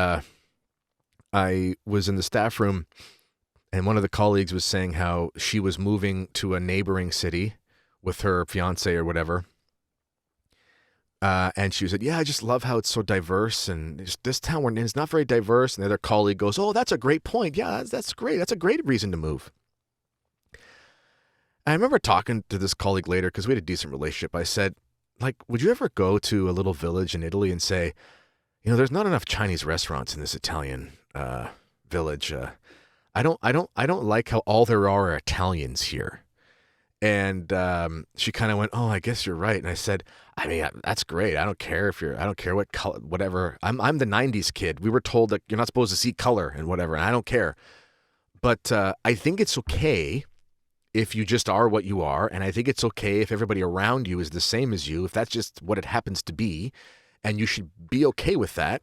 I was in the staff room, and one of the colleagues was saying how she was moving to a neighboring city with her fiance or whatever. And she said, yeah, I just love how it's so diverse. And this town we're in is not very diverse. And the other colleague goes, oh, that's a great point. Yeah, that's great. That's a great reason to move. I remember talking to this colleague later because we had a decent relationship. I said, like, would you ever go to a little village in Italy and say, you know, there's not enough Chinese restaurants in this Italian village. I don't like how all there are Italians here. And she kind of went, oh, I guess you're right. And I said, I mean, that's great. I don't care what color, whatever. I'm the 90s kid. We were told that you're not supposed to see color and whatever. And I don't care. But I think it's okay if you just are what you are. And I think it's okay if everybody around you is the same as you, if that's just what it happens to be. And you should be okay with that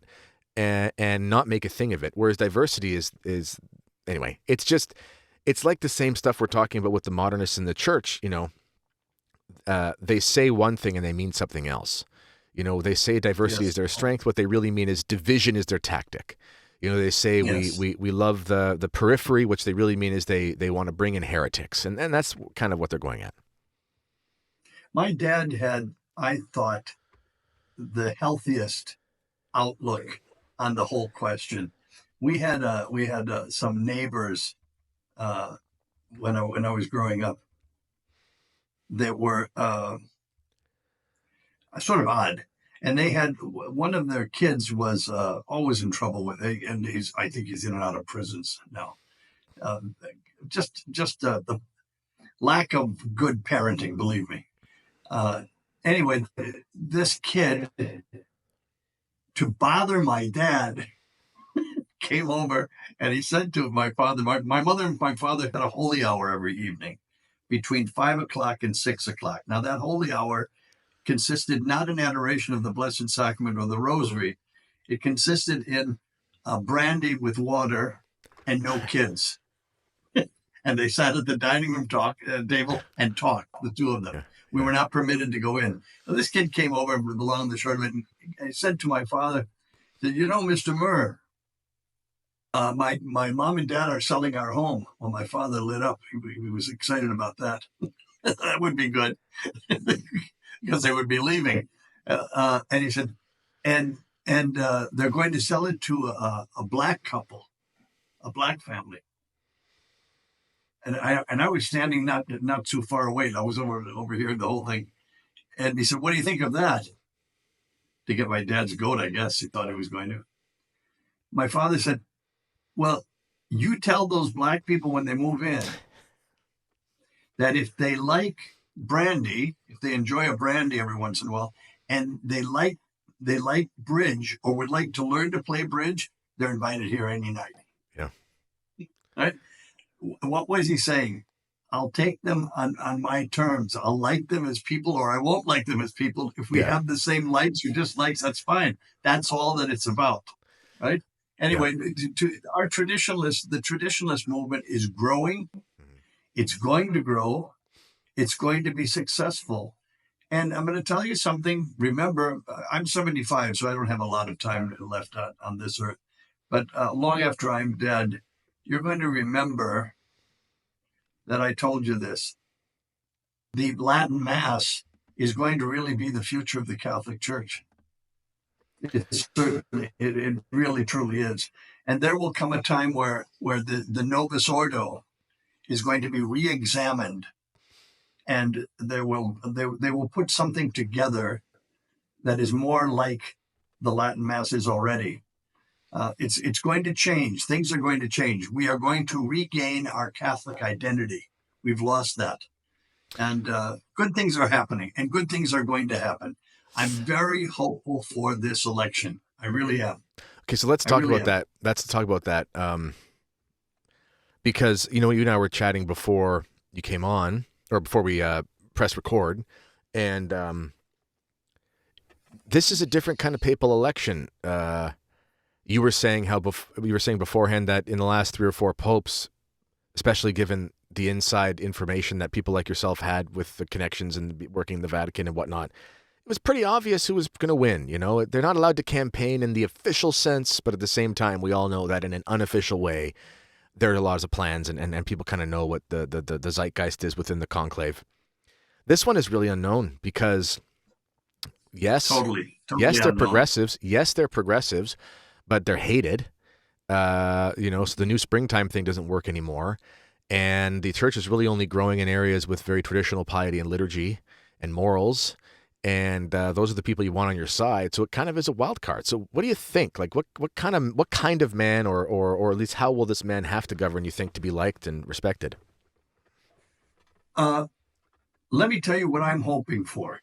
and not make a thing of it. Whereas diversity is anyway, it's like the same stuff we're talking about with the modernists in the church. You know, they say one thing and they mean something else. You know, they say diversity is their strength. What they really mean is division is their tactic. You know, they say we love the periphery, which they really mean is they want to bring in heretics. And that's kind of what they're going at. My dad had, I thought, the healthiest outlook on the whole question. We had some neighbors when I was growing up that were sort of odd, and they had one of their kids was always in trouble with, and I think he's in and out of prisons now. Just the lack of good parenting, believe me. Anyway, this kid, to bother my dad, came over and he said to my father, my mother and my father had a holy hour every evening between 5 o'clock and 6 o'clock. Now, that holy hour consisted not in adoration of the Blessed Sacrament or the Rosary. It consisted in brandy with water and no kids. And they sat at the dining room table and talked, the two of them. Yeah. We were not permitted to go in. So this kid came over with the long and the short of it, and I said to my father, said, you know, Mr. Murr, my mom and dad are selling our home. Well, my father lit up. He was excited about that. That would be good because they would be leaving. And he said, and they're going to sell it to a black couple, a black family. And I was standing not too far away. I was over here the whole thing. And he said, what do you think of that? To get my dad's goat, I guess he thought he was going to. My father said, well, you tell those black people when they move in that if they like brandy, if they enjoy a brandy every once in a while, and they like bridge or would like to learn to play bridge, they're invited here any night. Yeah. Right? What was he saying? I'll take them on my terms. I'll like them as people or I won't like them as people. If we have the same likes or dislikes, that's fine. That's all that it's about. Right? Anyway, our traditionalists, the traditionalist movement is growing. It's going to grow. It's going to be successful. And I'm going to tell you something. Remember, I'm 75, so I don't have a lot of time left on this earth. But long after I'm dead, you're going to remember that I told you this. The Latin Mass is going to really be the future of the Catholic Church. It really, truly is. And there will come a time where the Novus Ordo is going to be re-examined, and they will put something together that is more like the Latin Mass is already. It's going to change. Things are going to change. We are going to regain our Catholic identity. We've lost that. And good things are happening, and good things are going to happen. I'm very hopeful for this election. I really am. Okay, so let's talk about that. Let's talk about that. Because, you and I were chatting before you came on, or before we press record, and this is a different kind of papal election. You were saying beforehand that in the last 3 or 4 popes, especially given the inside information that people like yourself had with the connections and working in the Vatican and whatnot, it was pretty obvious who was going to win. They're not allowed to campaign in the official sense, but at the same time, we all know that in an unofficial way, there are lots of plans, and people kind of know what the zeitgeist is within the conclave. This one is really unknown because, yes, totally yes, they're progressives. Yes, they're progressives, but they're hated. So the new springtime thing doesn't work anymore. And the church is really only growing in areas with very traditional piety and liturgy and morals. And those are the people you want on your side. So it kind of is a wild card. So what do you think? Like, what kind of man, or at least how will this man have to govern, you think, to be liked and respected? Let me tell you what I'm hoping for.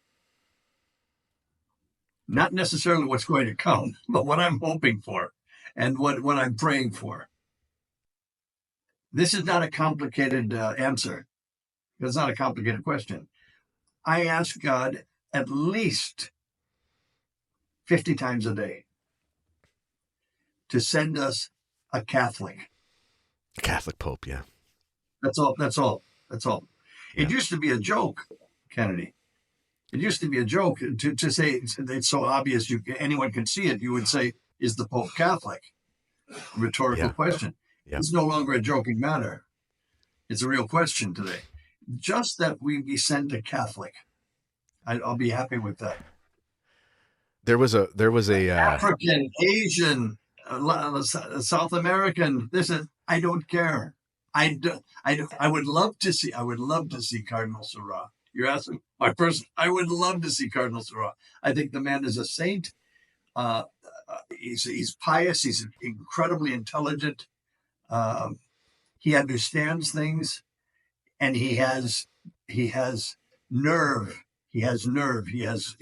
Not necessarily what's going to come, but what I'm hoping for and what I'm praying for. This is not a complicated answer. It's not a complicated question. I ask God at least 50 times a day to send us a Catholic. A Catholic Pope, yeah. That's all. Yeah. It used to be a joke, Kennedy. It used to be a joke to say it's so obvious anyone can see it. You would say, is the Pope Catholic? Rhetorical question. Yeah. It's no longer a joking matter. It's a real question today. Just that we be sent a Catholic, I'll be happy with that. There was a African, Asian, South American. I don't care. I would love to see Cardinal Sarah. You're asking my person. I would love to see Cardinal Sarah. I think the man is a saint. He's pious. He's incredibly intelligent. He understands things, and he has nerve. He has nerve. He has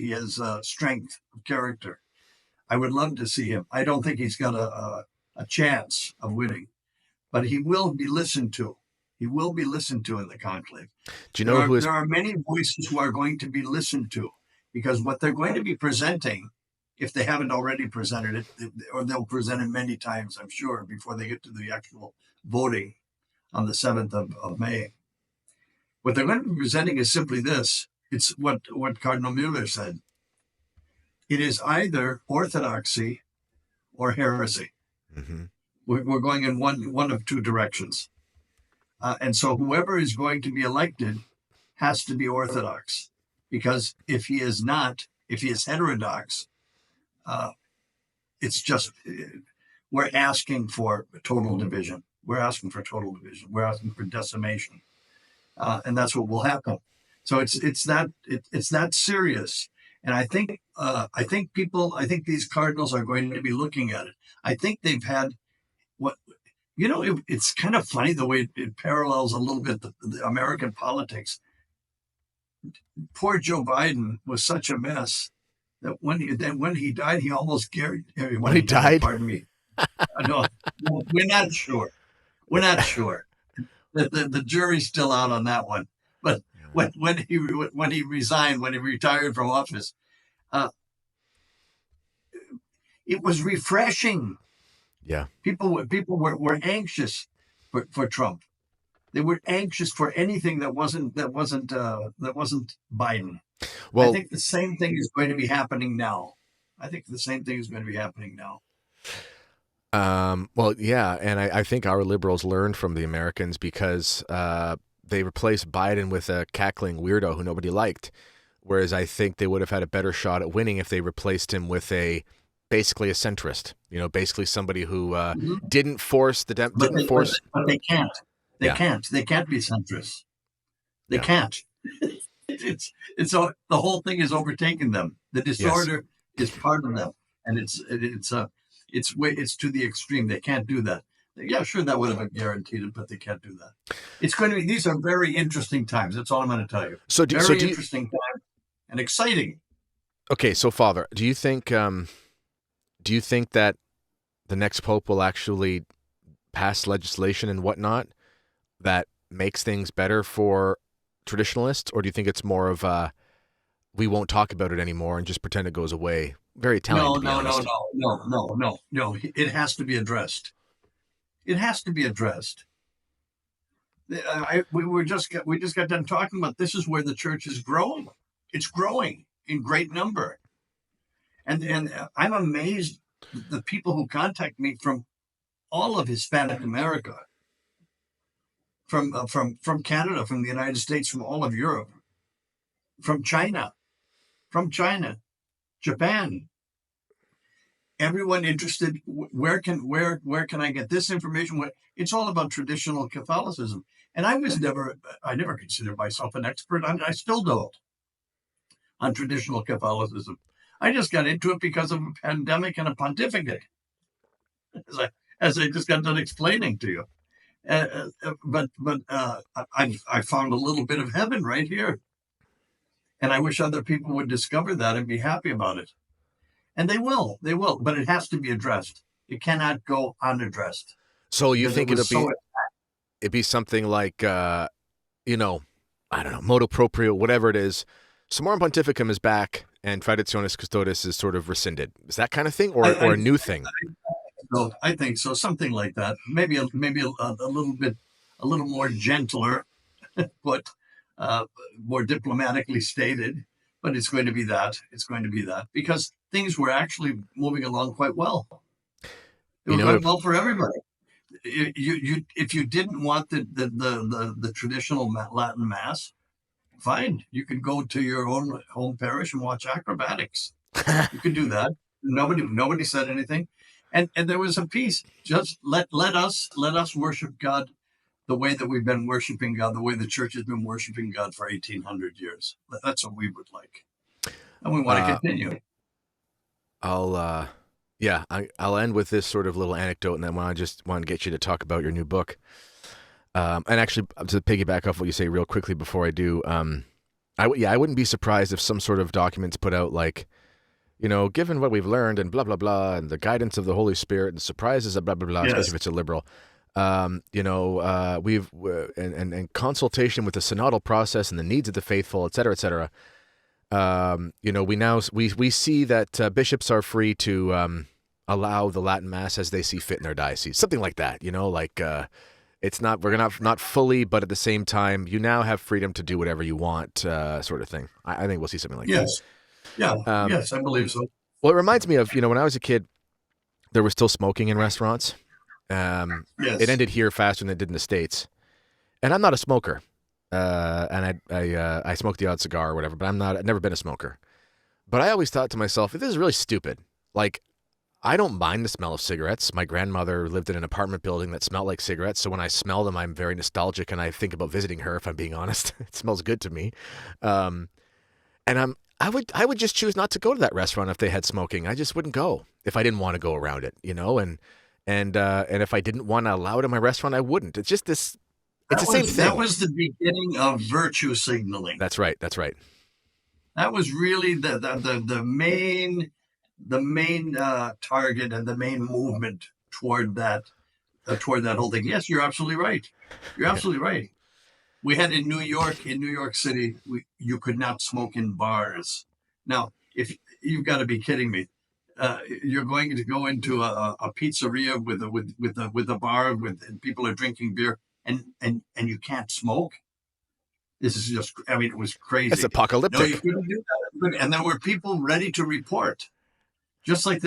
strength of character. I would love to see him. I don't think he's got a chance of winning, but he will be listened to. He will be listened to in the conclave. Do you know there are many voices who are going to be listened to, because what they're going to be presenting, if they haven't already presented it, or they'll present it many times, I'm sure, before they get to the actual voting on the 7th of May. What they're going to be presenting is simply this. It's what Cardinal Murr said. It is either orthodoxy or heresy. Mm-hmm. We're going in one of two directions. And so whoever is going to be elected has to be orthodox, because if he is heterodox, it's just, we're asking for total division. We're asking for total division. We're asking for decimation. And that's what will happen. So it's that serious. And I think these cardinals are going to be looking at it. I think they've had it's kind of funny the way it parallels a little bit the American politics. Poor Joe Biden was such a mess that when he died, he almost carried. When he died? Pardon me. No, we're not sure. We're not sure. The jury's still out on that one. But when he resigned, when he retired from office, it was refreshing. Yeah, people were anxious for Trump. They were anxious for anything that wasn't Biden. Well, I think the same thing is going to be happening now. Well, yeah, and I think our liberals learned from the Americans, because they replaced Biden with a cackling weirdo who nobody liked, whereas I think they would have had a better shot at winning if they replaced him with basically a centrist, basically somebody who didn't force the but they can't. They can't be centrist. They can't. It's the whole thing is overtaking them. The disorder is part of them. and it's to the extreme. They can't do that. Yeah, sure, that would have been guaranteed, but they can't do that. It's going to be. These are very interesting times. That's all I'm going to tell you. So Very interesting time and exciting. Okay, so Father, do you think that the next pope will actually pass legislation and whatnot that makes things better for traditionalists, or do you think it's more of we won't talk about it anymore and just pretend it goes away? Very Italian, to be honest. No. It has to be addressed. It has to be addressed. We just got done talking about this is where the church is growing. It's growing in great number, and I'm amazed the people who contact me from all of Hispanic America, from Canada, from the United States, from all of Europe, from China, Japan. Everyone interested. Where can I get this information? It's all about traditional Catholicism, and I never considered myself an expert on it. I still don't on traditional Catholicism. I just got into it because of a pandemic and a pontificate, as I just got done explaining to you. But I found a little bit of heaven right here, and I wish other people would discover that and be happy about it. And they will, but it has to be addressed. It cannot go unaddressed. So you think it'd be something like, I don't know, motu proprio, whatever it is. Summorum Pontificum is back, and Traditionis Custodes is sort of rescinded. Is that kind of thing, or a new thing? I think so, something like that. Maybe a little more gentler, but more diplomatically stated. But it's going to be that. It's going to be that because things were actually moving along quite well. It was going well for everybody. If you didn't want the traditional Latin Mass, fine. You could go to your own home parish and watch acrobatics. You could do that. Nobody said anything, and there was a peace. Just let us worship God the way that we've been worshiping God, the way the church has been worshiping God for 1,800 years. That's what we would like, and we want to continue. I'll end with this sort of little anecdote, and then I just want to get you to talk about your new book. And actually, to piggyback off what you say real quickly before I do, I wouldn't be surprised if some sort of documents put out like, given what we've learned and blah blah blah, and the guidance of the Holy Spirit and surprises of blah blah blah, especially if it's a liberal. We've and consultation with the synodal process and the needs of the faithful, et cetera, et cetera. We see that bishops are free to allow the Latin Mass as they see fit in their diocese, something like that. It's we're not fully, but at the same time, you now have freedom to do whatever you want, sort of thing. I think we'll see something like that. Yeah, yes, I believe so. Well, it reminds me of when I was a kid, there was still smoking in restaurants. Yes. It ended here faster than it did in the States. And I'm not a smoker. And I smoke the odd cigar or whatever, but I've never been a smoker. But I always thought to myself, this is really stupid. Like, I don't mind the smell of cigarettes. My grandmother lived in an apartment building that smelled like cigarettes. So when I smell them, I'm very nostalgic and I think about visiting her, if I'm being honest. It smells good to me. And I would just choose not to go to that restaurant if they had smoking. I just wouldn't go if I didn't want to go around it, and if I didn't want to allow it in my restaurant, I wouldn't. It's just this. It's the same thing. That was the beginning of virtue signaling. That's right. That was really the main target and the main movement toward that whole thing. Yes, you're absolutely right. You're absolutely right. We had in New York City, you could not smoke in bars. Now, if you've got to be kidding me. You're going to go into a pizzeria with a bar and people are drinking beer and you can't smoke. This is just, it was crazy. It's apocalyptic. No, you couldn't do that. And there were people ready to report, just like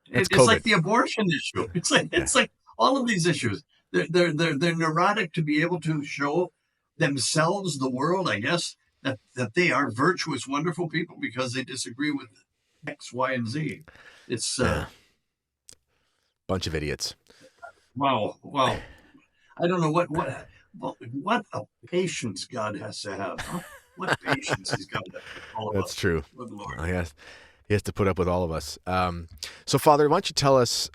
it's like the abortion issue. It's like all of these issues. They're neurotic to be able to show themselves, the world, I guess, that they are virtuous, wonderful people because they disagree with X, Y, and Z. It's bunch of idiots. Wow. I don't know what a patience God has to have. Huh? What patience He's got to have. That's true. Good Lord. Yes. He has to put up with all of us. So, Father, why don't you tell us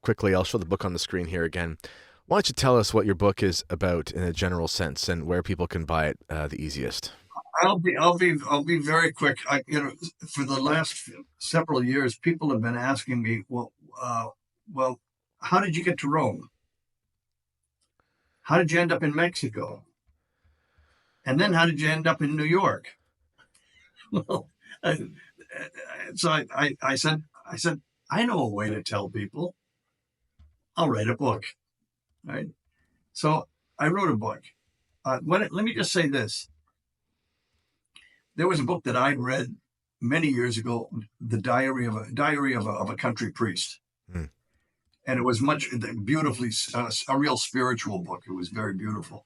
quickly? I'll show the book on the screen here again. Why don't you tell us what your book is about in a general sense and where people can buy it the easiest? I'll be very quick. For the last several years, people have been asking me, well, how did you get to Rome? How did you end up in Mexico? And then how did you end up in New York? Well, so I said, I know a way to tell people. I'll write a book, right? So I wrote a book. Let me just say this. There was a book that I read many years ago, The Diary of a Country Priest. Mm. And it was beautifully, a real spiritual book. It was very beautiful.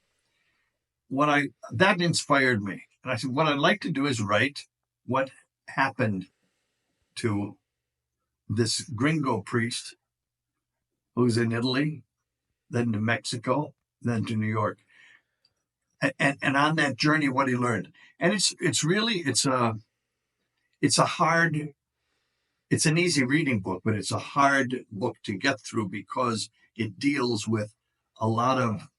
That inspired me. And I said, what I'd like to do is write what happened to this gringo priest who's in Italy, then to Mexico, then to New York. And on that journey, what he learned. And it's an easy reading book, but it's a hard book to get through because it deals with a lot of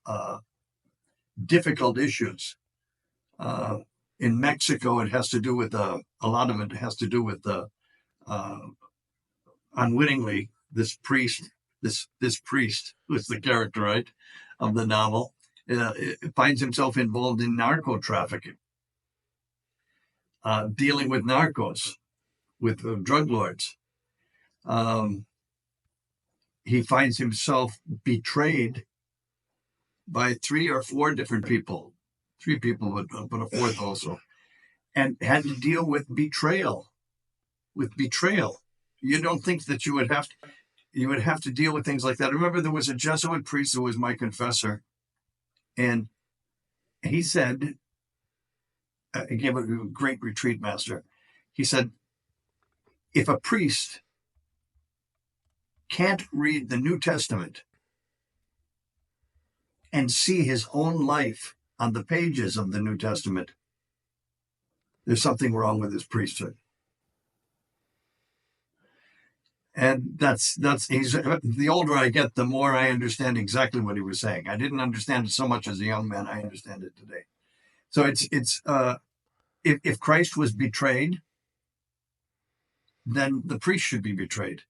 difficult issues. In Mexico, it has to do with a lot of it has to do with unwittingly this priest who's the character, right, of the novel, finds himself involved in narco trafficking, dealing with narcos, with drug lords. He finds himself betrayed by 3 or 4 different people. 3 people, but a 4th also, and had to deal with betrayal. You don't think that you would have to deal with things like that. I remember there was a Jesuit priest who was my confessor, and he said, he gave a great retreat master. He said, if a priest can't read the New Testament and see his own life on the pages of the New Testament, there's something wrong with his priesthood. And the older I get, the more I understand exactly what he was saying. I didn't understand it so much as a young man. I understand it today. So if Christ was betrayed, then the priest should be betrayed.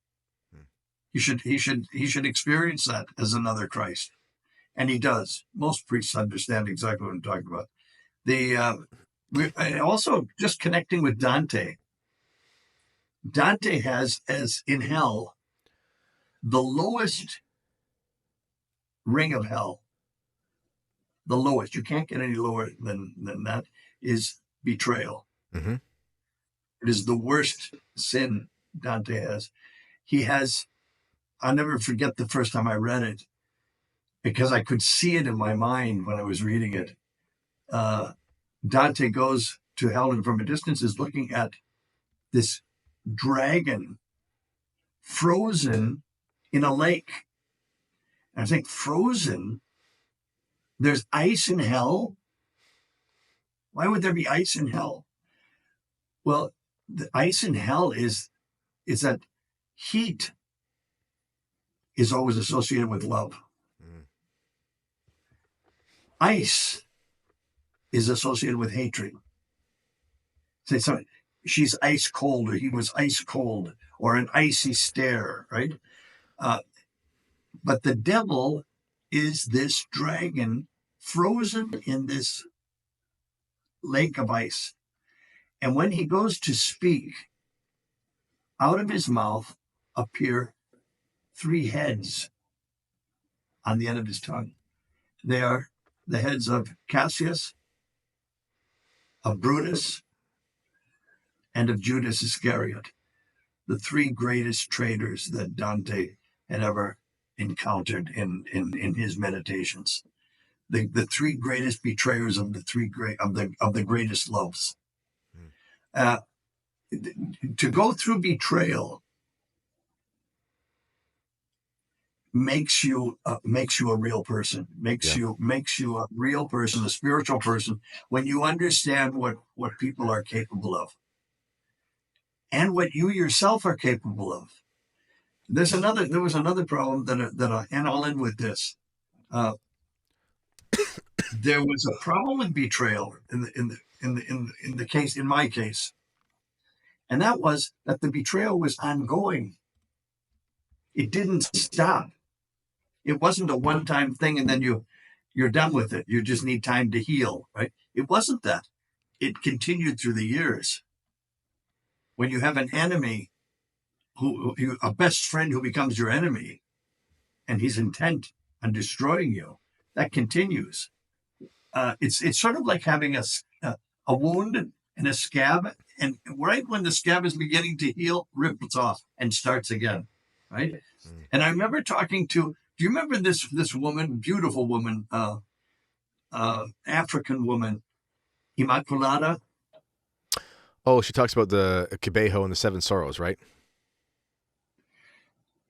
He should experience that as another Christ. And he does. Most priests understand exactly what I'm talking about. Also, just connecting with Dante. Dante has, as in hell, the lowest ring of hell. The lowest. You can't get any lower than that, is betrayal. Mm-hmm. It is the worst sin Dante has. I'll never forget the first time I read it, because I could see it in my mind when I was reading it. Dante goes to hell, and from a distance is looking at this dragon frozen in a lake. And I think, frozen? There's ice in hell? Why would there be ice in hell? Well, the ice in hell is that heat is always associated with love. Ice is associated with hatred. Say something, she's ice cold, or he was ice cold, or an icy stare, right? But the devil is this dragon frozen in this lake of ice. And when he goes to speak, out of his mouth appear 3 heads on the end of his tongue. They are the heads of Cassius, of Brutus, and of Judas Iscariot, the 3 greatest traitors that Dante had ever encountered in his meditations. The 3 greatest betrayers of the greatest loves. To go through betrayal makes you a real person. Makes you a real person, a spiritual person, when you understand what people are capable of. and what you yourself are capable of. There was another problem and I'll end with this. There was a problem with betrayal in the case, in my case, and that was that the betrayal was ongoing. It didn't stop. It wasn't a one-time thing and then you're done with it. You just need time to heal, right? It wasn't that. It continued through the years. When you have an enemy a best friend who becomes your enemy, and he's intent on destroying you, that continues. It's sort of like having a wound and a scab, and right when the scab is beginning to heal, rips off and starts again, right? And I remember talking to. Do you remember this woman, beautiful woman, African woman, Immaculata? Oh, she talks about the Kibeho and the Seven Sorrows, right?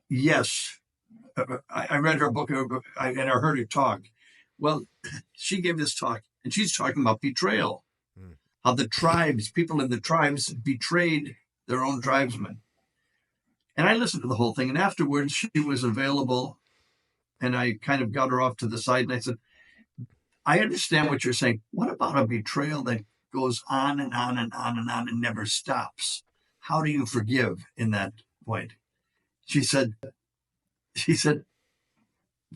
Yes. I read her book and I heard her talk. Well, she gave this talk, and she's talking about betrayal, how the people in the tribes betrayed their own tribesmen. And I listened to the whole thing, and afterwards she was available, and I kind of got her off to the side, and I said, I understand what you're saying. What about a betrayal that goes on and on and on and on and never stops? How do you forgive in that point? She said,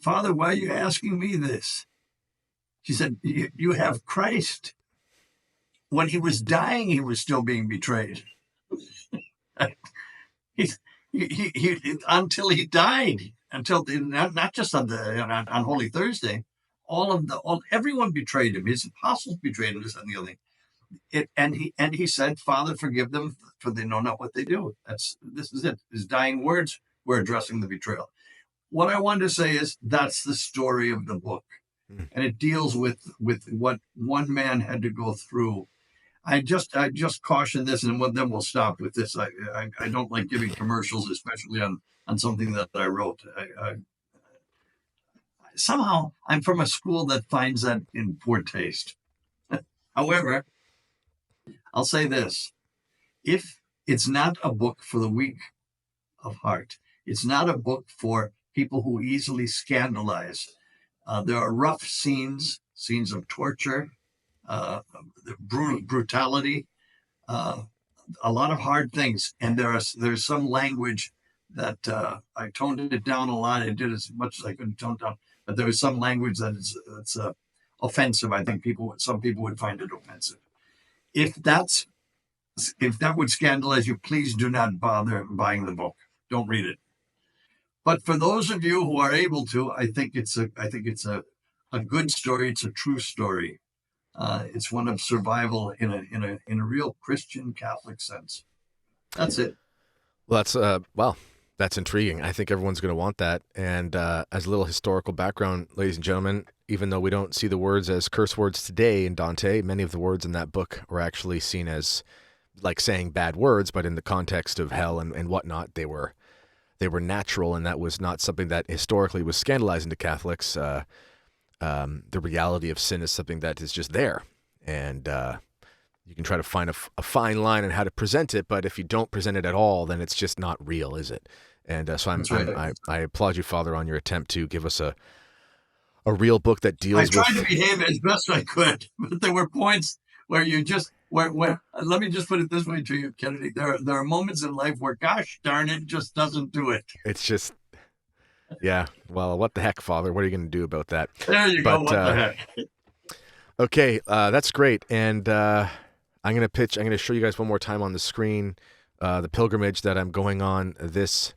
Father, why are you asking me this? She said, you have Christ. When he was dying, he was still being betrayed. Until he died, not just on Holy Thursday, everyone betrayed him. His apostles betrayed him, this and the other thing. And he said, Father, forgive them, for they know not what they do. This is it. His dying words were addressing the betrayal. What I wanted to say is that's the story of the book, and it deals with what one man had to go through. I just caution this, and then we'll stop with this. I don't like giving commercials, especially on something that I wrote. Somehow I'm from a school that finds that in poor taste. However, I'll say this: if it's not a book for the weak of heart, it's not a book for people who easily scandalize. There are rough scenes of torture, brutality, a lot of hard things, and there's some language that I toned it down a lot. I did as much as I could tone down, but there was some language that's offensive. I think some people would find it offensive. If that would scandalize you, please do not bother buying the book. Don't read it. But for those of you who are able to, I think it's a good story. It's a true story. It's one of survival in a real Christian Catholic sense. That's it. Well, that's intriguing. I think everyone's going to want that. And as a little historical background, ladies and gentlemen, even though we don't see the words as curse words today in Dante, many of the words in that book were actually seen as like saying bad words, but in the context of hell and whatnot, they were natural, and that was not something that historically was scandalizing to Catholics. The reality of sin is something that is just there, and you can try to find a fine line on how to present it, but if you don't present it at all, then it's just not real, is it? And so I applaud you, Father, on your attempt to give us a real book that deals with... I tried to behave as best I could, but there were points where you just... Where let me just put it this way to you, Kennedy. There are moments in life where, gosh darn it, just doesn't do it. It's just... Yeah, well, what the heck, Father? What are you going to do about that? There you go, what the heck. Okay, that's great. And I'm going to show you guys one more time on the screen the pilgrimage that I'm going on this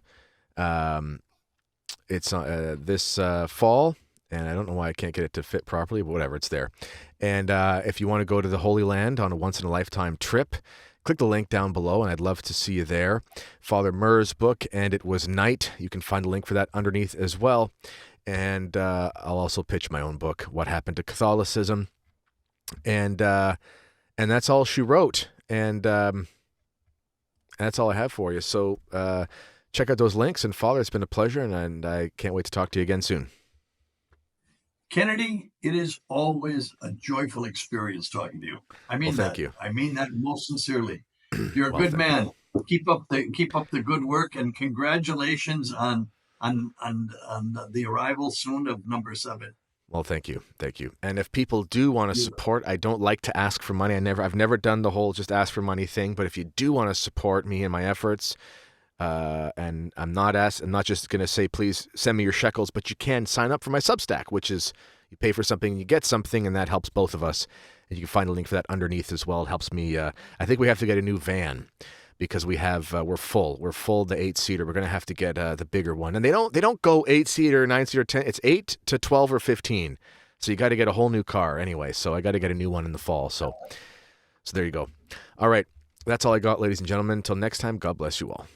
this fall. And I don't know why I can't get it to fit properly, but whatever, it's there. And if you want to go to the Holy Land on a once-in-a-lifetime trip, click the link down below, and I'd love to see you there. Father Murr's book, And It Was Night. You can find a link for that underneath as well. And I'll also pitch my own book, What Happened to Catholicism. And that's all she wrote. And that's all I have for you. So check out those links. And Father, it's been a pleasure, and I can't wait to talk to you again soon. Kennedy, it is always a joyful experience talking to you. I mean, thank you. I mean that most sincerely. You're a good man. Keep up the good work, and congratulations on the arrival soon of number 7. Well, thank you. And if people do want to support, I don't like to ask for money. I've never done the whole just ask for money thing. But if you do want to support me in my efforts, and I'm not just going to say, please send me your shekels, but you can sign up for my Substack, which is you pay for something, you get something, and that helps both of us. And you can find a link for that underneath as well. It helps me. I think we have to get a new van because we're full. We're full, the 8-seater. We're going to have to get the bigger one. And they don't go 8-seater, 9-seater, 10. It's 8 to 12 or 15. So you got to get a whole new car anyway. So I got to get a new one in the fall. So there you go. All right. That's all I got, ladies and gentlemen. Until next time, God bless you all.